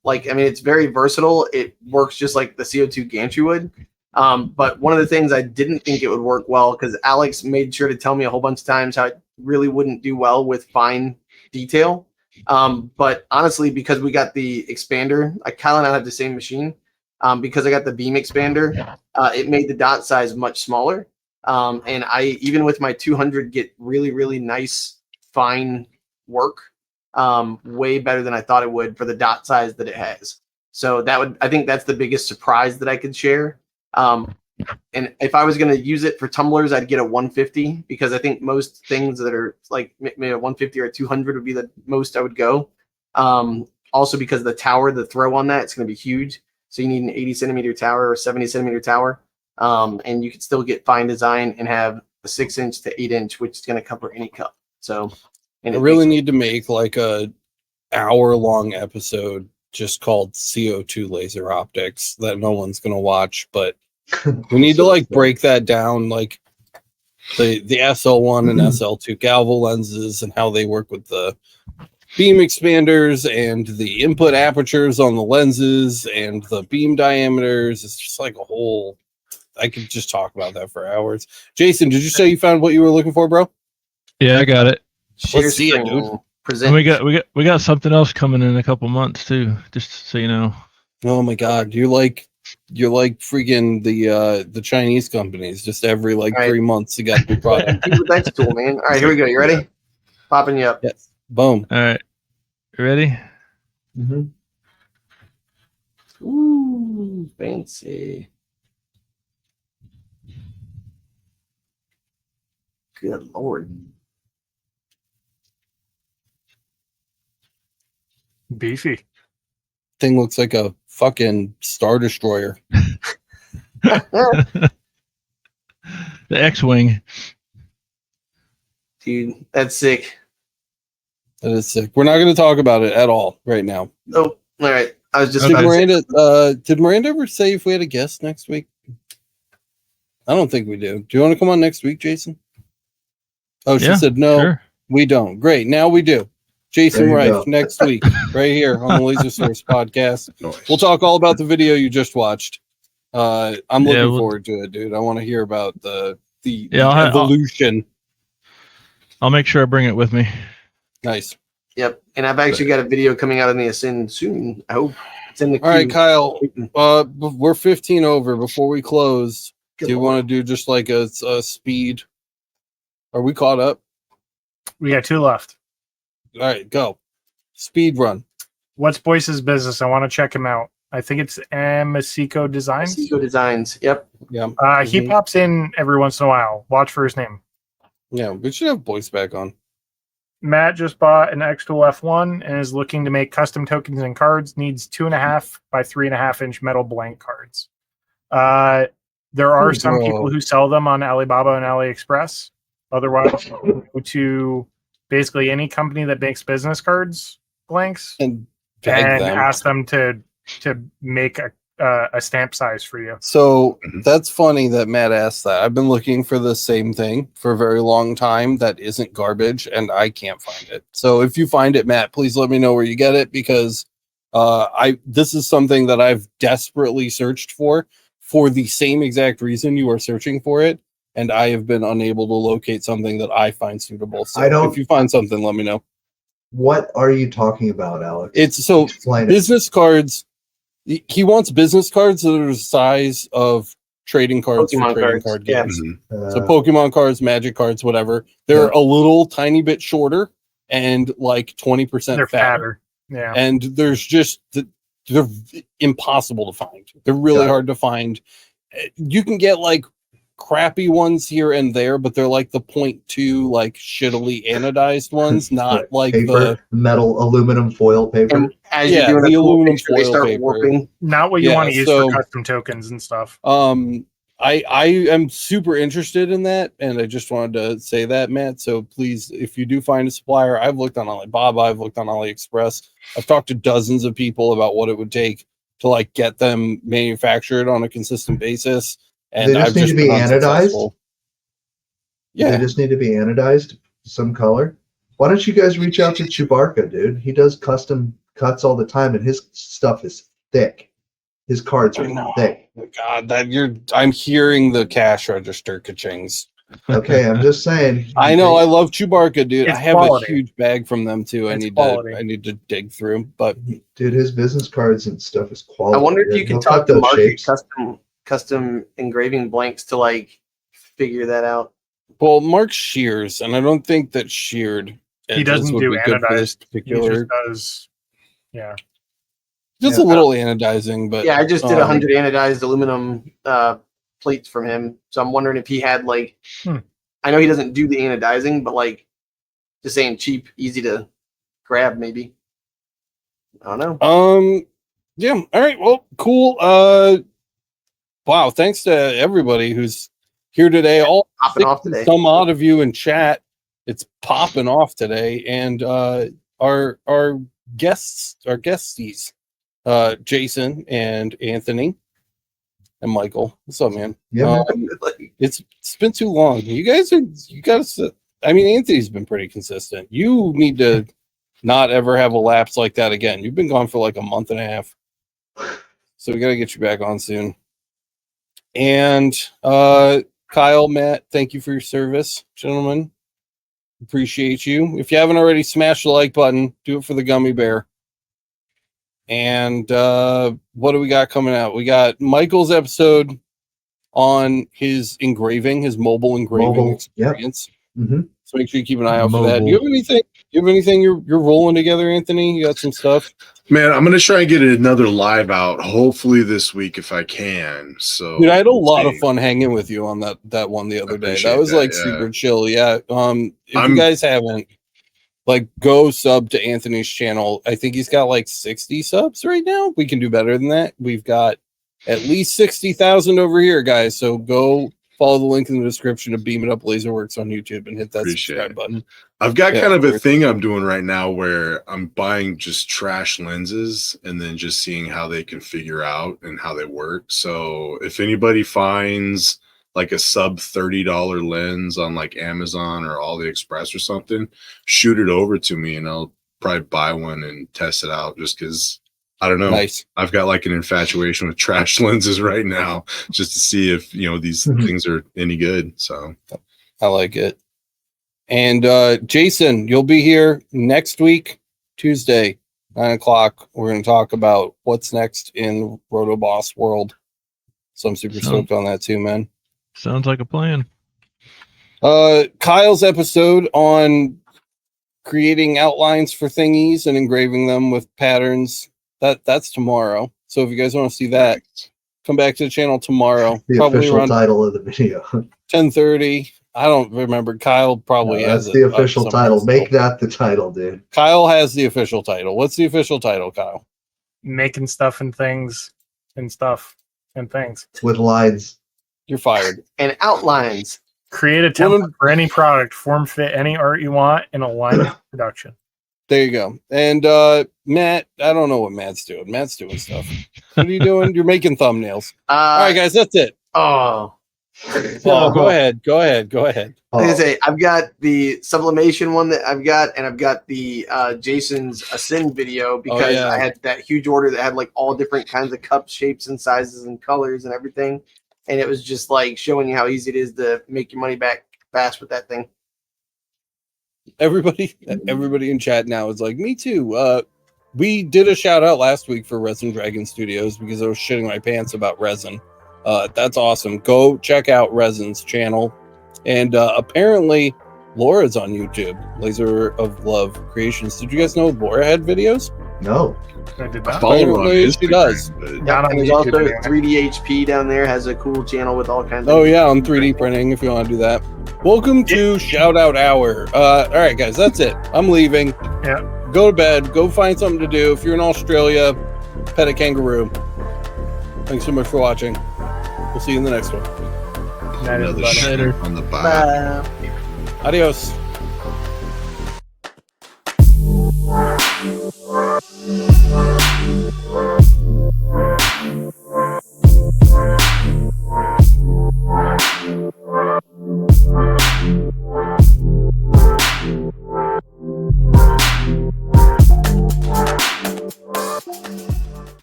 It's very versatile. It works just like the CO2 gantry would. But one of the things I didn't think it would work well, because Alex made sure to tell me a whole bunch of times how it really wouldn't do well with fine detail. But honestly, because we got the expander, Kyle and I have the same machine. Because I got the beam expander, it made the dot size much smaller. And I, even with my 200, get really, really nice, fine work, way better than I thought it would for the dot size that it has. So I think that's the biggest surprise that I could share. And if I was going to use it for tumblers, I'd get a 150, because I think most things that are like maybe a 150 or a 200 would be the most I would go. Also because the tower, the throw on that, it's going to be huge. So you need an 80 centimeter tower or 70 centimeter tower. And you can still get fine design and have a 6-inch to 8-inch, which is going to cover any cup. So I really need to make like a hour-long episode just called CO2 laser optics that no one's going to watch, but we need to like break that down, like the SL1 and SL2 galvo lenses and how they work with the beam expanders and the input apertures on the lenses and the beam diameters. It's just like a whole, I could just talk about that for hours. Jason, did you say you found what you were looking for, bro? Yeah, I got it. Let's see it, dude. And we got something else coming in a couple months too, just so you know. Oh my god, you're like freaking the Chinese companies. Just every like 3 months you got a new product. Thanks, tool man. All right, here we go. You ready? Popping you up. Yes. Boom. All right. You ready? Mm-hmm. Ooh, fancy. Good Lord. Beefy. Thing looks like a fucking Star Destroyer. The X-Wing. Dude, that's sick. That is sick. We're not going to talk about it at all right now. Oh, all right. I was just Did about to say, Miranda ever say if we had a guest next week? I don't think we do. Do you want to come on next week, Jason? Oh, she said no. Sure. We don't. Great. Now we do. Jason Reif next week, right here on the Laser Source podcast. Nice. We'll talk all about the video you just watched. I'm looking forward to it, dude. I want to hear about the evolution. I'll make sure I bring it with me. Nice. Yep. And I've actually got a video coming out on the Ascend soon. I hope it's in the queue. All right, Kyle. We're 15 over. Before we close, do you want to do just like a speed? Are we caught up? We got 2 left. All right, go. Speed run. What's Boyce's business? I want to check him out. I think it's Masico Designs. Masico Designs. Yep. Yeah. He pops in every once in a while. Watch for his name. Yeah, we should have Boyce back on. Matt just bought an X-Tool F1 and is looking to make custom tokens and cards. Needs 2.5 by 3.5 inch metal blank cards. There are some people who sell them on Alibaba and AliExpress. Otherwise, go to basically any company that makes business cards blanks and ask them to make a stamp size for you. So that's funny that Matt asked that. I've been looking for the same thing for a very long time that isn't garbage, and I can't find it. So if you find it, Matt, please let me know where you get it, because this is something that I've desperately searched for the same exact reason you are searching for it, and I have been unable to locate something that I find suitable. So if you find something, let me know. What are you talking about, Alex? It's so business cards. He wants business cards that are the size of trading cards Pokemon for trading cards. card Yeah. games. So Pokemon cards, Magic cards, whatever. They're a little tiny bit shorter and like 20% fatter. Yeah. And there's just they're impossible to find. They're really hard to find. You can get like crappy ones here and there, but they're like the 0.2 like shittily anodized ones, not like paper, the metal aluminum foil paper. And as you're doing the aluminum picture, they foil start paper. warping. Not what you want to use for custom tokens and stuff. I am super interested in that, and I just wanted to say that, Matt. So please, if you do find a supplier, I've looked on Alibaba, I've looked on AliExpress, I've talked to dozens of people about what it would take to like get them manufactured on a consistent basis, and They just I've need just to be been anodized. unsuccessful. Yeah, They just need to be anodized some color. Why don't you guys reach out to Chubarka, dude? He does custom cuts all the time, and his stuff is thick. His cards I are know. thick. God, I'm hearing the cash register ka-chings. Okay, I'm just saying. I know. I love Chubarka, dude. It's I have quality. a huge bag from them too. I It's need quality. to dig through. But Dude, his business cards and stuff is I quality. wonder if you He'll could talk cut to those Market shapes. custom engraving blanks to like figure that out. well, Mark shears, and I don't think that sheared He edges doesn't would do be good for this anodized. He particular. just does. Yeah. Just Yeah. a little anodizing, but Yeah, I just did um, 100 anodized aluminum plates from him, so I'm wondering if he had like. I know he doesn't do the anodizing, but like, just saying cheap, easy to grab, maybe. I don't know. Yeah. All right. Well, cool. Wow. Thanks to everybody who's here today. All Popping off today. some odd of you in chat. It's popping off today, and our guesties, Jason and Anthony and Michael. What's up, man? Yeah, It's been too long. You gotta. I mean, Anthony's been pretty consistent. You need to not ever have a lapse like that again. You've been gone for like a month and a half, so we gotta get you back on soon. And Kyle, Matt, thank you for your service, gentlemen. Appreciate you. If you haven't already, smash the like button. Do it for the gummy bear. And what do we got coming out? We got Michael's episode on his engraving, his mobile engraving experience. Mm-hmm. So make sure you keep an eye out for that. Do you have anything? You have anything you're rolling together, Anthony? You got some stuff? Man, I'm gonna try and get another live out, hopefully this week if I can. So, dude, I had a lot of fun hanging with you on that one the other day. That was like super chill. Yeah. If you guys haven't, like, go sub to Anthony's channel. I think he's got like 60 subs right now. We can do better than that. We've got at least 60,000 over here, guys. So go follow the link in the description to Beam It Up Laserworks on YouTube and hit that subscribe button. I've got kind of a thing I'm doing right now where I'm buying just trash lenses and then just seeing how they can figure out and how they work. So if anybody finds like a sub $30 lens on like Amazon or AliExpress or something, shoot it over to me and I'll probably buy one and test it out just because I don't know. Nice. I've got like an infatuation with trash lenses right now just to see if, you know, these things are any good. So I like it. And Jason, you'll be here next week, Tuesday, 9:00. We're going to talk about what's next in Rotoboss world. So I'm super stoked on that too, man. Sounds like a plan. Kyle's episode on creating outlines for thingies and engraving them with patterns. That's tomorrow. So if you guys want to see that, come back to the channel tomorrow. The probably official around title of the video. 10:30. I don't remember. Kyle probably has that's the official title. Make that the title, dude. Kyle has the official title. What's the official title, Kyle? Making stuff and things and stuff and things. With lines. You're fired. And outlines. Create a template for any product, form fit any art you want, and align it to production. There you go. And Matt, I don't know what Matt's doing. Matt's doing stuff. What are you doing? You're making thumbnails. All right, guys, that's it. Oh, go ahead. Like I say, I've got the sublimation one that I've got, and I've got the Jason's Ascend video because I had that huge order that had like all different kinds of cups, shapes, and sizes and colors and everything. And it was just like showing you how easy it is to make your money back fast with that thing. Everybody in chat now is like, me too. We did a shout out last week for Resin Dragon Studios because I was shitting my pants about resin. That's awesome. Go check out Resin's channel. And apparently Laura's on YouTube, Laser of Love Creations. Did you guys know Laura had videos? No. I did not. Apparently she does. Yeah, and there's also 3D HP down there, has a cool channel with all kinds of... Oh yeah, on 3D printing if you want to do that. Welcome to Shout Out Hour. All right, guys, that's it. I'm leaving. Yeah. Go to bed. Go find something to do. If you're in Australia, pet a kangaroo. Thanks so much for watching. We'll see you in the next one. Night, Another everybody. shit on the bye. Bye. Adios.